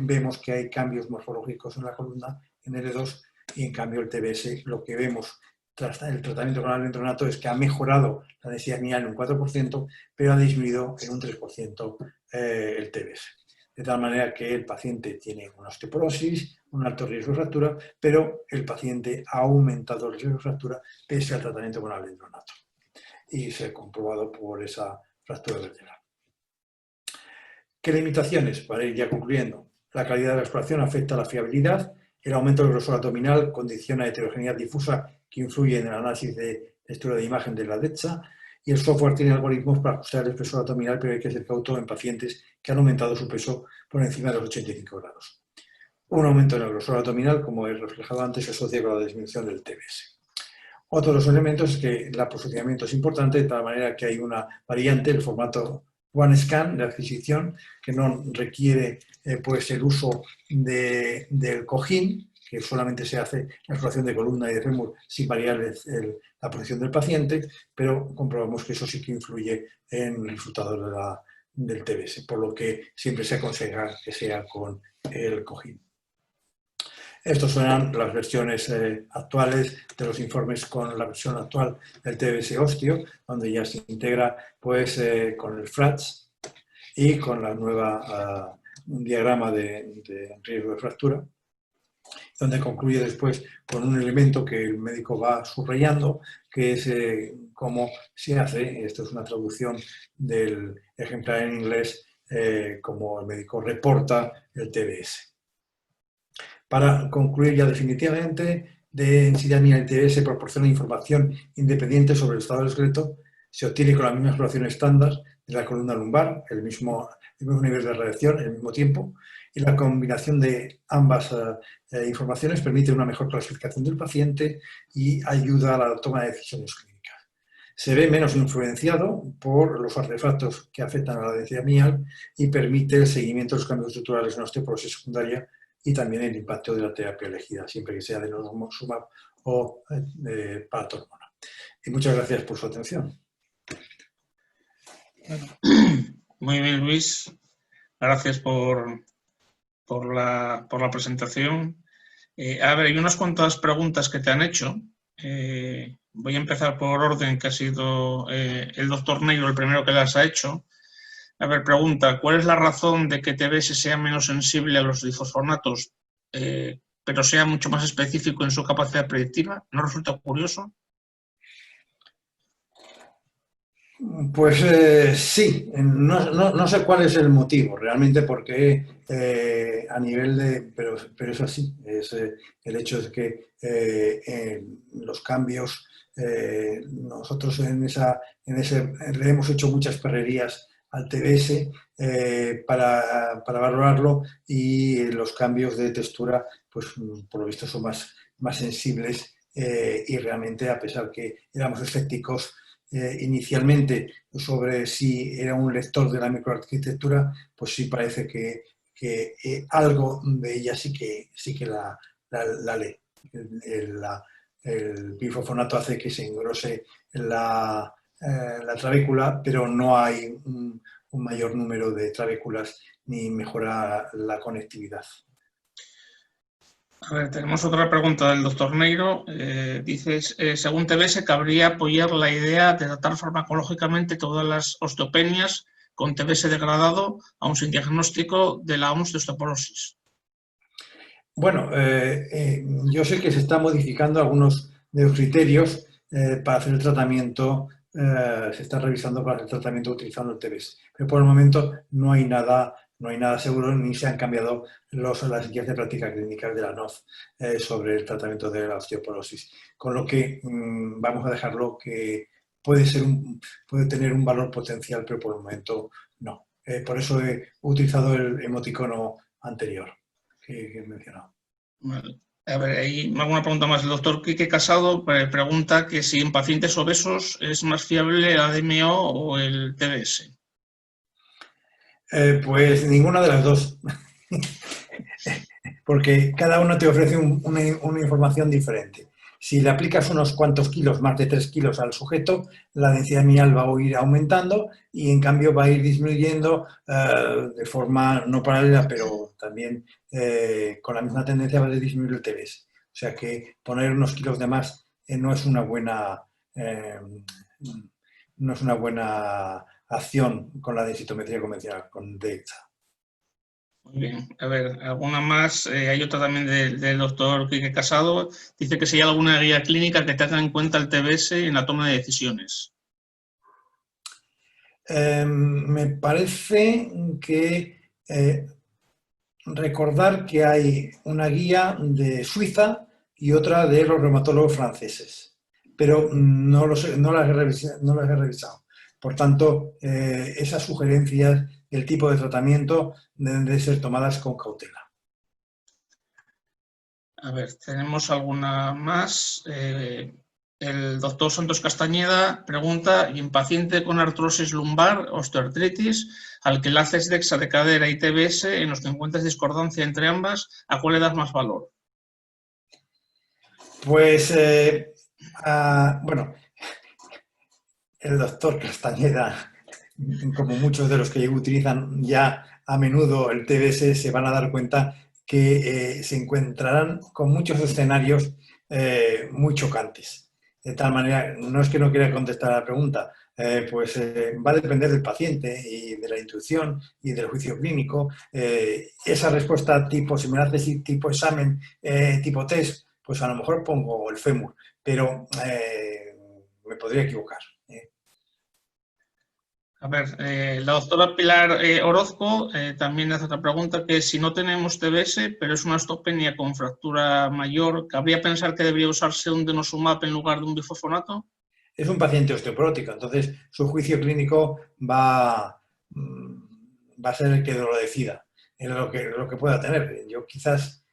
vemos que hay cambios morfológicos en la columna, en L2, y en cambio el TBS, lo que vemos tras el tratamiento con alendronato es que ha mejorado la densidad minial en un 4%, pero ha disminuido en un 3% el TBS. De tal manera que el paciente tiene una osteoporosis, un alto riesgo de fractura, pero el paciente ha aumentado el riesgo de fractura pese al tratamiento con alendronato. Y se ha comprobado por esa fractura vertebral. ¿Qué limitaciones? Para ir ya concluyendo. La calidad de la exploración afecta a la fiabilidad. El aumento del grosor abdominal condiciona la heterogeneidad difusa que influye en el análisis de textura de imagen de la DEXA, y el software tiene algoritmos para ajustar el espesor abdominal, pero hay que ser cauto en pacientes que han aumentado su peso por encima de los 85 grados. Un aumento en el grosor abdominal, como he reflejado antes, se asocia con la disminución del TBS. Otro de los elementos es que el posicionamiento es importante, de tal manera que hay una variante, el formato OneScan de adquisición, que no requiere pues el uso del cojín, que solamente se hace la exploración de columna y de fémur sin variar la posición del paciente, pero comprobamos que eso sí que influye en el resultado del TBS, por lo que siempre se aconseja que sea con el cojín. Estas son las versiones actuales de los informes con la versión actual del TBS osteo, donde ya se integra pues, con el FRATS y con la nueva un diagrama de riesgo de fractura, donde concluye después con un elemento que el médico va subrayando, que es cómo se hace. Esto es una traducción del ejemplar en inglés, como el médico reporta el TBS. Para concluir ya definitivamente, de densidad mínima del TBS proporciona información independiente sobre el estado del esqueleto, se obtiene con la misma exploración estándar de la columna lumbar, el mismo nivel de radiación, el mismo tiempo, y la combinación de ambas informaciones permite una mejor clasificación del paciente y ayuda a la toma de decisiones clínicas. Se ve menos influenciado por los artefactos que afectan a la densidad minial y permite el seguimiento de los cambios estructurales en la osteoporosis secundaria y también el impacto de la terapia elegida, siempre que sea de denosumab o paratormona. Y muchas gracias por su atención. Muy bien, Luis. Gracias por la presentación. A ver, hay unas cuantas preguntas que te han hecho. Voy a empezar por orden, que ha sido el doctor Negro el primero que las ha hecho. A ver, pregunta, ¿cuál es la razón de que TBS sea menos sensible a los difosfonatos, pero sea mucho más específico en su capacidad predictiva? ¿No resulta curioso? Pues sí, no sé cuál es el motivo realmente, porque a nivel de, pero eso sí, es el hecho de que en los cambios, nosotros en ese le hemos hecho muchas perrerías al TBS para valorarlo, y los cambios de textura, pues por lo visto son más sensibles, y realmente, a pesar que éramos escépticos inicialmente sobre si era un lector de la microarquitectura, pues sí parece que algo de ella sí que la lee. El bifosfonato hace que se engrose la trabécula, pero no hay un mayor número de trabéculas ni mejora la conectividad. A ver, tenemos otra pregunta del doctor Neiro. Dices, según TBS, cabría apoyar la idea de tratar farmacológicamente todas las osteopenias con TBS degradado, aun sin diagnóstico de la OMS de osteoporosis. Bueno, yo sé que se están modificando algunos de los criterios para hacer el tratamiento, se está revisando para hacer el tratamiento utilizando el TBS, pero por el momento no hay nada seguro, ni se han cambiado las guías de práctica clínica de la NOF sobre el tratamiento de la osteoporosis, con lo que vamos a dejarlo, que puede tener un valor potencial, pero por el momento no. Por eso he utilizado el emoticono anterior que he mencionado. Vale. A ver, hay alguna pregunta más. El doctor Quique Casado pregunta que si en pacientes obesos es más fiable el ADMO o el TBS. Pues ninguna de las dos, porque cada uno te ofrece una información diferente. Si le aplicas unos cuantos kilos, más de 3 kilos al sujeto, la densidad mineral va a ir aumentando, y en cambio va a ir disminuyendo de forma no paralela, pero también con la misma tendencia va a disminuir el TBS. O sea que poner unos kilos de más no es una buena acción con la densitometría convencional, con DEXA. Muy bien. A ver, alguna más. Hay otra también del doctor Quique Casado. Dice que si hay alguna guía clínica que tenga en cuenta el TBS en la toma de decisiones. Me parece que recordar que hay una guía de Suiza y otra de los reumatólogos franceses, pero no las he revisado. Por tanto, esas sugerencias del tipo de tratamiento deben de ser tomadas con cautela. A ver, tenemos alguna más. El doctor Santos Castañeda pregunta, ¿y en paciente con artrosis lumbar, osteoartritis, al que le haces DEXA de cadera y TBS, en los que encuentras discordancia entre ambas, ¿a cuál le das más valor? Pues, bueno, el doctor Castañeda, como muchos de los que utilizan ya a menudo el TBS, se van a dar cuenta que se encontrarán con muchos escenarios muy chocantes. De tal manera, no es que no quiera contestar a la pregunta, pues va a depender del paciente y de la intuición y del juicio clínico. Esa respuesta tipo, si me la haces tipo examen, tipo test, pues a lo mejor pongo el fémur, pero me podría equivocar. A ver, la doctora Pilar Orozco también hace otra pregunta, que si no tenemos TBS, pero es una osteopenia con fractura mayor, ¿cabría pensar que debería usarse un denosumab en lugar de un bifosfonato? Es un paciente osteoporótico, entonces su juicio clínico va a ser el que lo decida, en lo que pueda tener. Yo quizás,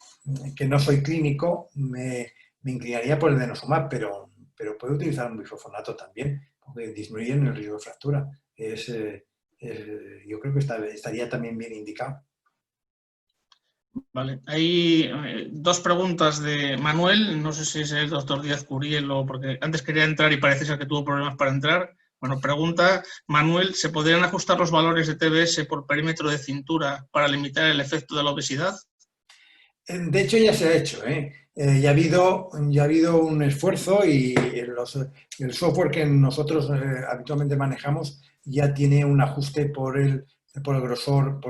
que no soy clínico, me inclinaría por el denosumab, pero puede utilizar un bifosfonato también, porque disminuyen el riesgo de fractura. Yo creo que estaría también bien indicado. Vale, hay dos preguntas de Manuel, no sé si es el doctor Díaz Curiel o porque antes quería entrar y parece ser que tuvo problemas para entrar. Bueno, pregunta Manuel, ¿se podrían ajustar los valores de TBS por perímetro de cintura para limitar el efecto de la obesidad? De hecho, ya se ha hecho, ¿eh? Ya ha habido un esfuerzo, y el software que nosotros habitualmente manejamos ya tiene un ajuste por el grosor,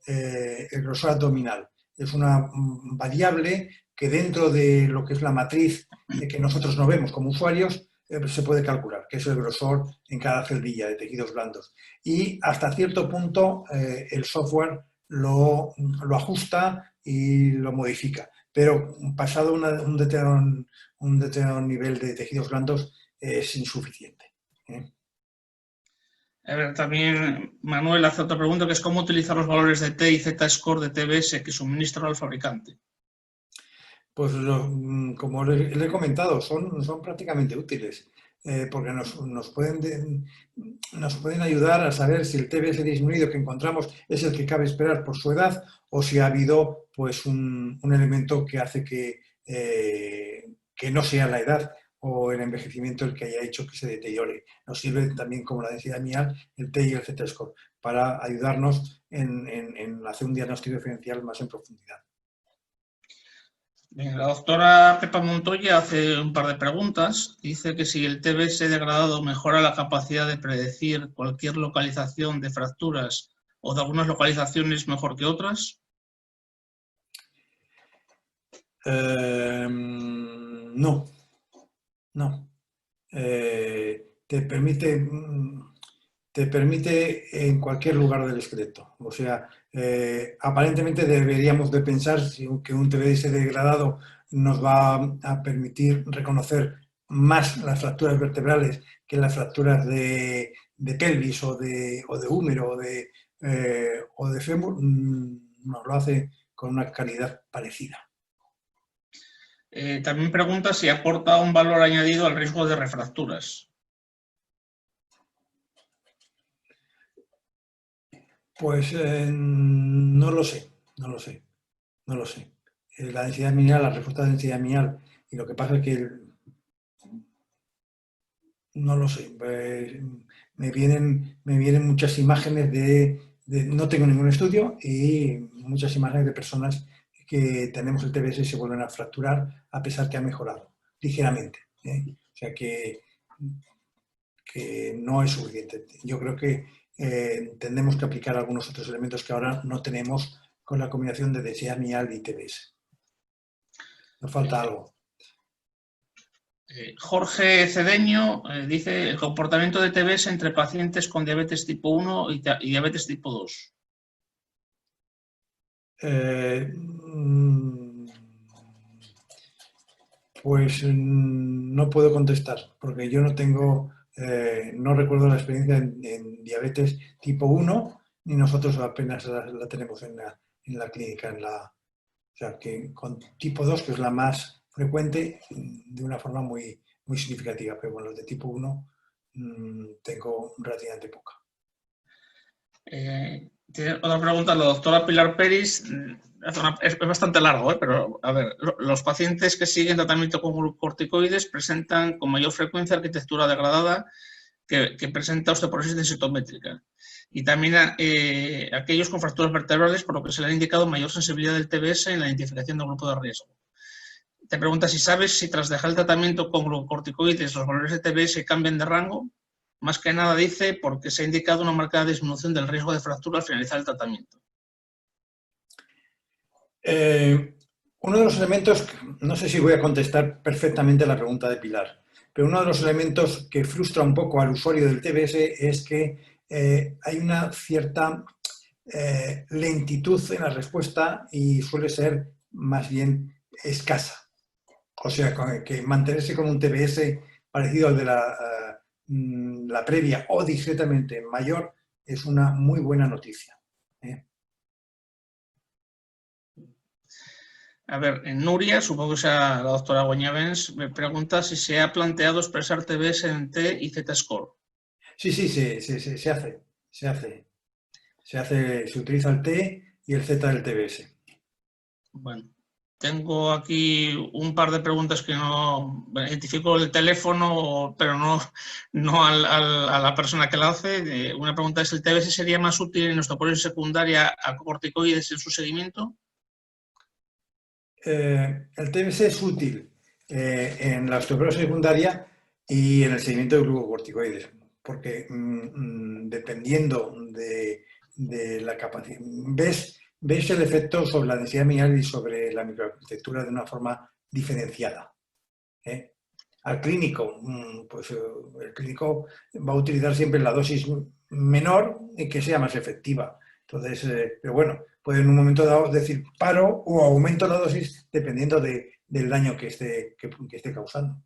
el grosor abdominal. Es una variable que, dentro de lo que es la matriz que nosotros no vemos como usuarios, se puede calcular, que es el grosor en cada celda de tejidos blandos. Y hasta cierto punto el software lo ajusta y lo modifica. Pero pasado un determinado nivel de tejidos blandos es insuficiente. A ver, también Manuel hace otra pregunta, que es cómo utilizar los valores de T y Z-score de TBS que suministra el fabricante. Pues como le he comentado, son prácticamente útiles, porque nos pueden ayudar a saber si el TBS disminuido que encontramos es el que cabe esperar por su edad o si ha habido pues, un elemento que hace que no sea la edad o el envejecimiento el que haya hecho que se deteriore. Nos sirve también como la densidad mial, el T y el Z-score, para ayudarnos en hacer un diagnóstico diferencial más en profundidad. Bien, la doctora Pepa Montoya hace un par de preguntas. Dice que si el TBS degradado mejora la capacidad de predecir cualquier localización de fracturas o de algunas localizaciones mejor que otras. No. Te permite en cualquier lugar del esqueleto. O sea, aparentemente deberíamos de pensar que un TBS degradado nos va a permitir reconocer más las fracturas vertebrales que las fracturas de pelvis o de húmero o de fémur. Nos lo hace con una calidad parecida. También pregunta si aporta un valor añadido al riesgo de refracturas. Pues no lo sé. La densidad mineral, la respuesta de densidad mineral, y lo que pasa es que no lo sé. Me vienen muchas imágenes no tengo ningún estudio y muchas imágenes de personas que tenemos el TBS y se vuelven a fracturar a pesar que ha mejorado ligeramente. O sea que no es suficiente. Yo creo que tendremos que aplicar algunos otros elementos que ahora no tenemos con la combinación de densidad mineral y TBS. Nos falta algo. Jorge Cedeño dice el comportamiento de TBS entre pacientes con diabetes tipo 1 y diabetes tipo 2. Pues no puedo contestar, porque yo no tengo, no recuerdo la experiencia en diabetes tipo 1, ni nosotros apenas la tenemos en la clínica. O sea, que con tipo 2, que es la más frecuente, de una forma muy, muy significativa, pero bueno, los de tipo 1 tengo relativamente poca. Tiene otra pregunta, la doctora Pilar Peris. Es bastante largo, pero a ver, los pacientes que siguen tratamiento con glucocorticoides presentan con mayor frecuencia arquitectura degradada que presenta osteoporosis densitométrica. Y también aquellos con fracturas vertebrales, por lo que se le ha indicado mayor sensibilidad del TBS en la identificación del grupo de riesgo. Te pregunta si sabes si tras dejar el tratamiento con glucocorticoides los valores de TBS cambian de rango. Más que nada dice porque se ha indicado una marcada disminución del riesgo de fractura al finalizar el tratamiento. Uno de los elementos, no sé si voy a contestar perfectamente la pregunta de Pilar, pero uno de los elementos que frustra un poco al usuario del TBS es que hay una cierta lentitud en la respuesta y suele ser más bien escasa. O sea, que mantenerse con un TBS parecido al de la previa o discretamente mayor es una muy buena noticia. A ver, en Nuria, supongo que sea la doctora Guañavens, me pregunta si se ha planteado expresar TBS en T y Z-score. Sí, se hace. Se utiliza el T y el Z del TBS. Bueno, tengo aquí un par de preguntas que no identifico el teléfono, pero no a la persona que la hace. Una pregunta es, ¿el TBS sería más útil en osteoporosis secundaria a corticoides en su seguimiento? El TBS es útil en la osteoporosis secundaria y en el seguimiento de glucocorticoides, porque dependiendo de la capacidad, ves el efecto sobre la densidad mineral y sobre la microarquitectura de una forma diferenciada. al clínico, pues el clínico va a utilizar siempre la dosis menor y que sea más efectiva. Entonces, pero bueno, puede en un momento dado decir paro o aumento la dosis dependiendo del daño que esté causando.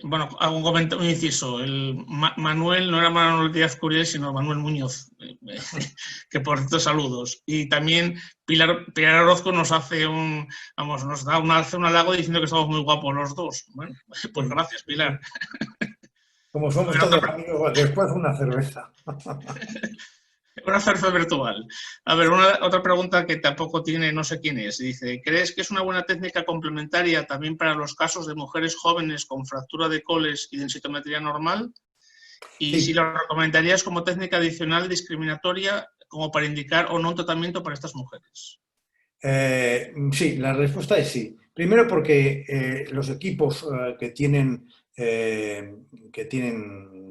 Bueno, hago un comentario, un inciso. Manuel no era Manuel Díaz Curiel, sino Manuel Muñoz, que por cierto saludos. Y también Pilar Orozco nos hace nos da hace un halago diciendo que estamos muy guapos los dos. Bueno, pues gracias, Pilar. Como somos todos amigos, después una cerveza. Una cerveza virtual. A ver, otra pregunta que tampoco tiene, no sé quién es. Dice, ¿crees que es una buena técnica complementaria también para los casos de mujeres jóvenes con fractura de coles y densitometría normal? Y Sí. si lo recomendarías como técnica adicional discriminatoria como para indicar o no un tratamiento para estas mujeres. Sí, la respuesta es sí. Primero porque los equipos que tienen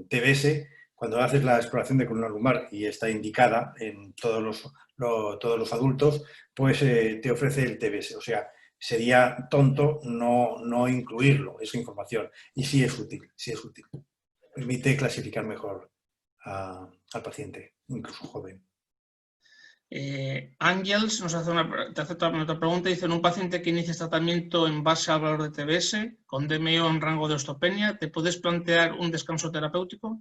TBS, cuando haces la exploración de columna lumbar y está indicada en todos los adultos, pues te ofrece el TBS. O sea, sería tonto no incluirlo, esa información. Y sí es útil, sí es útil. Permite clasificar mejor al paciente, incluso joven. Ángels nos hace otra pregunta. Dice, en un paciente que inicia tratamiento en base al valor de TBS, con DMO en rango de osteopenia, ¿te puedes plantear un descanso terapéutico?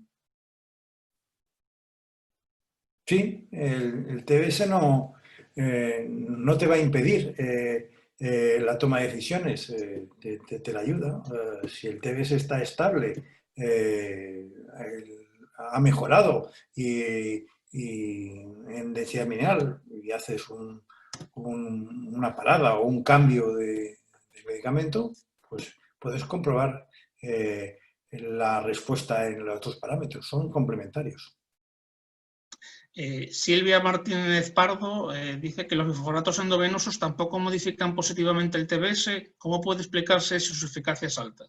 Sí, el TBS no te va a impedir la toma de decisiones, te la ayuda. Si el TBS está estable, ha mejorado y en densidad mineral y haces una parada o un cambio de medicamento, pues puedes comprobar la respuesta en los otros parámetros, son complementarios. Silvia Martínez Pardo dice que los bifosfonatos endovenosos tampoco modifican positivamente el TBS. ¿Cómo puede explicarse si su eficacia es alta?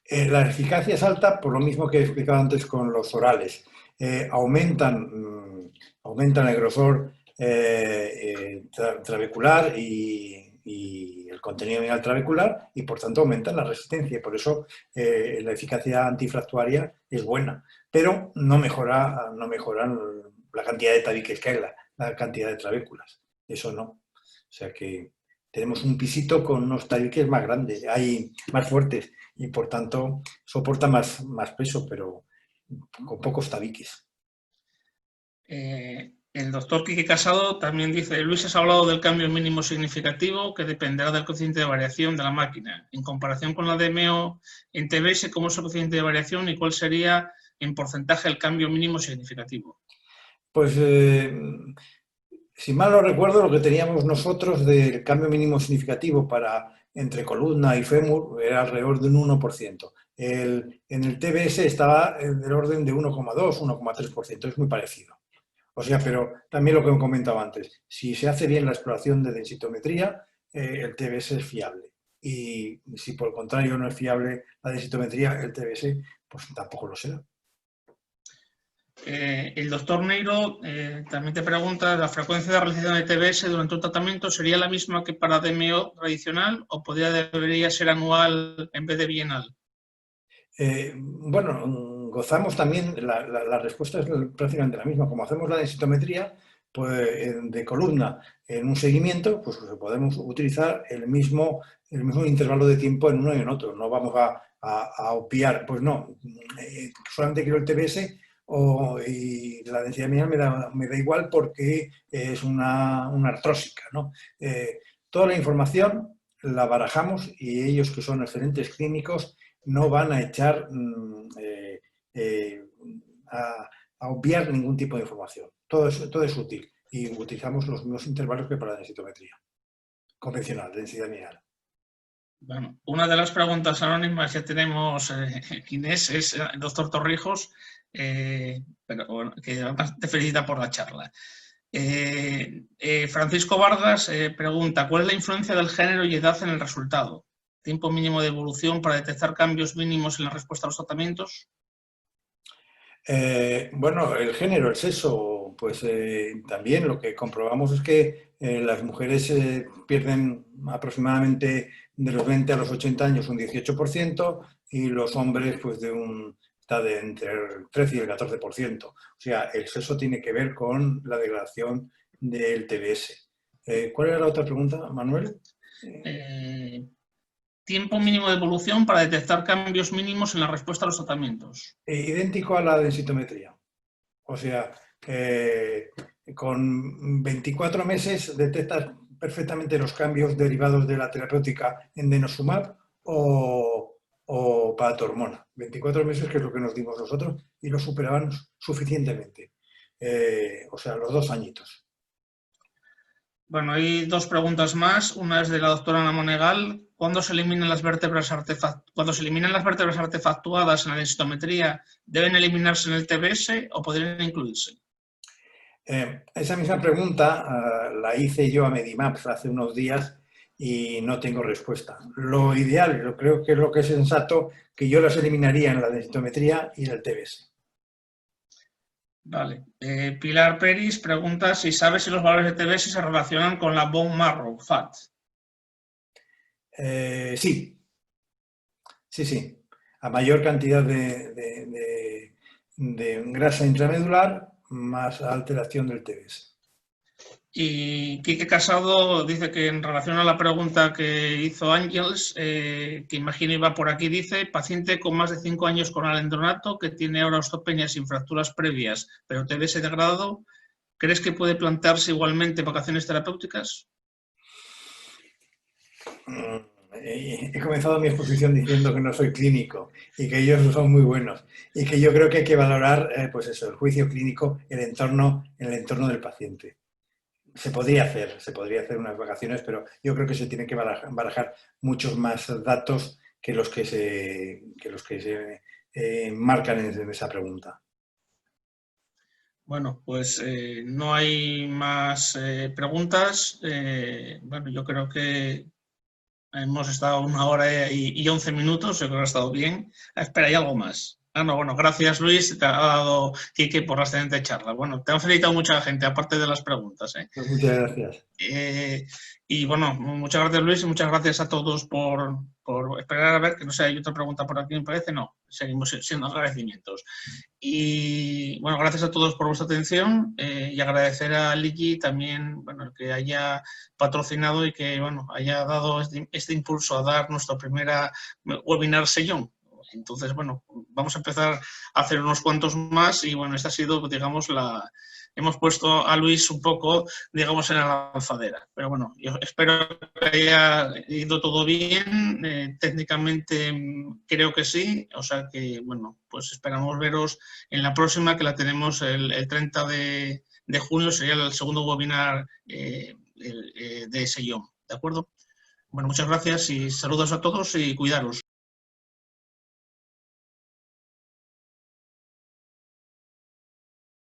La eficacia es alta por lo mismo que he explicado antes con los orales. Aumentan el grosor trabecular y el contenido mineral trabecular y por tanto aumentan la resistencia. Por eso la eficacia antifractuaria es buena, pero no mejoran la cantidad de tabiques que hay, la cantidad de trabéculas. Eso no. O sea que tenemos un pisito con unos tabiques más grandes, hay más fuertes y por tanto soporta más peso, pero con pocos tabiques. El doctor Quique Casado también dice, Luis, has hablado del cambio mínimo significativo que dependerá del coeficiente de variación de la máquina. En comparación con la DMO en TBS, ¿cómo es el coeficiente de variación y cuál sería en porcentaje el cambio mínimo significativo? Pues si mal no recuerdo, lo que teníamos nosotros del cambio mínimo significativo entre columna y fémur era alrededor de un 1%. En el TBS estaba del orden de 1,2, 1,3%, es muy parecido. O sea, pero también lo que he comentado antes, si se hace bien la exploración de densitometría, el TBS es fiable. Y si por el contrario no es fiable la densitometría, el TBS pues tampoco lo será. El doctor Neiro también te pregunta, ¿la frecuencia de realización de TBS durante un tratamiento sería la misma que para DMO tradicional o debería ser anual en vez de bienal? Bueno, gozamos también, la respuesta es prácticamente la misma. Como hacemos la densitometría pues, de columna en un seguimiento, pues podemos utilizar el mismo intervalo de tiempo en uno y en otro. No vamos a obviar, pues no, solamente quiero el TBS y la densidad mineral me da igual porque es una artrósica, ¿no? Toda la información la barajamos y ellos, que son excelentes clínicos, no van a echar a obviar ningún tipo de información. Todo es útil y utilizamos los mismos intervalos que para la densitometría convencional, densidad mineral. Bueno, una de las preguntas anónimas ya tenemos quién es el doctor Torrijos, pero bueno, que además te felicita por la charla. Francisco Vargas pregunta, ¿cuál es la influencia del género y edad en el resultado? ¿Tiempo mínimo de evolución para detectar cambios mínimos en la respuesta a los tratamientos? Bueno, el género, el sexo, pues también lo que comprobamos es que las mujeres pierden aproximadamente de los 20 a los 80 años un 18% y los hombres pues está de entre el 13 y el 14%. O sea, el sexo tiene que ver con la degradación del TBS. ¿Cuál era la otra pregunta, Manuel? Tiempo mínimo de evolución para detectar cambios mínimos en la respuesta a los tratamientos. Idéntico a la densitometría. O sea, con 24 meses detectas perfectamente los cambios derivados de la terapéutica en denosumab o paratormona. 24 meses, que es lo que nos dimos nosotros, y lo superaban suficientemente. O sea, los 2 añitos. Bueno, hay 2 preguntas más. Una es de la doctora Ana Monegal. Cuando se eliminan las vértebras artefactuadas en la densitometría, ¿deben eliminarse en el TBS o podrían incluirse? Esa misma pregunta la hice yo a Medimaps hace unos días y no tengo respuesta. Lo ideal, yo creo que es lo que es sensato, que yo las eliminaría en la densitometría y en el TBS. Vale. Pilar Peris pregunta si sabe si los valores de TBS se relacionan con la bone marrow fat. Sí. Sí. A mayor cantidad de grasa intramedular, más alteración del TBS. Y Quique Casado dice que en relación a la pregunta que hizo Ángels, que imagino iba por aquí, dice, paciente con más de 5 años con alendronato que tiene ahora osteopenia sin fracturas previas, pero TBS degradado, ¿crees que puede plantearse igualmente vacaciones terapéuticas? He comenzado mi exposición diciendo que no soy clínico y que ellos son muy buenos y que yo creo que hay que valorar pues eso, el juicio clínico, el entorno del paciente. Se podría hacer unas vacaciones, pero yo creo que se tienen que barajar muchos más datos que los que se marcan en esa pregunta. Bueno, pues no hay más preguntas. Bueno, yo creo que hemos estado 1 hora y 11 minutos, yo creo que ha estado bien. Espera, ¿hay algo más? No, bueno, gracias Luis, te ha dado Quique por la excelente charla. Bueno, te han felicitado mucha gente, aparte de las preguntas. Pues muchas gracias. Y bueno, muchas gracias Luis y muchas gracias a todos por esperar a ver, que no sé, hay otra pregunta por aquí, me parece, no, seguimos siendo agradecimientos. Y bueno, gracias a todos por vuestra atención y agradecer a Ligi también, bueno, que haya patrocinado y que, bueno, haya dado este impulso a dar nuestra primera webinar sellón. Entonces, bueno, vamos a empezar a hacer unos cuantos más y, bueno, esta ha sido, digamos, hemos puesto a Luis un poco, digamos, en la lanzadera. Pero bueno, yo espero que haya ido todo bien. Técnicamente creo que sí. O sea que, bueno, pues esperamos veros en la próxima, que la tenemos el 30 de junio, sería el segundo webinar de sellón. ¿De acuerdo? Bueno, muchas gracias y saludos a todos y cuidaros.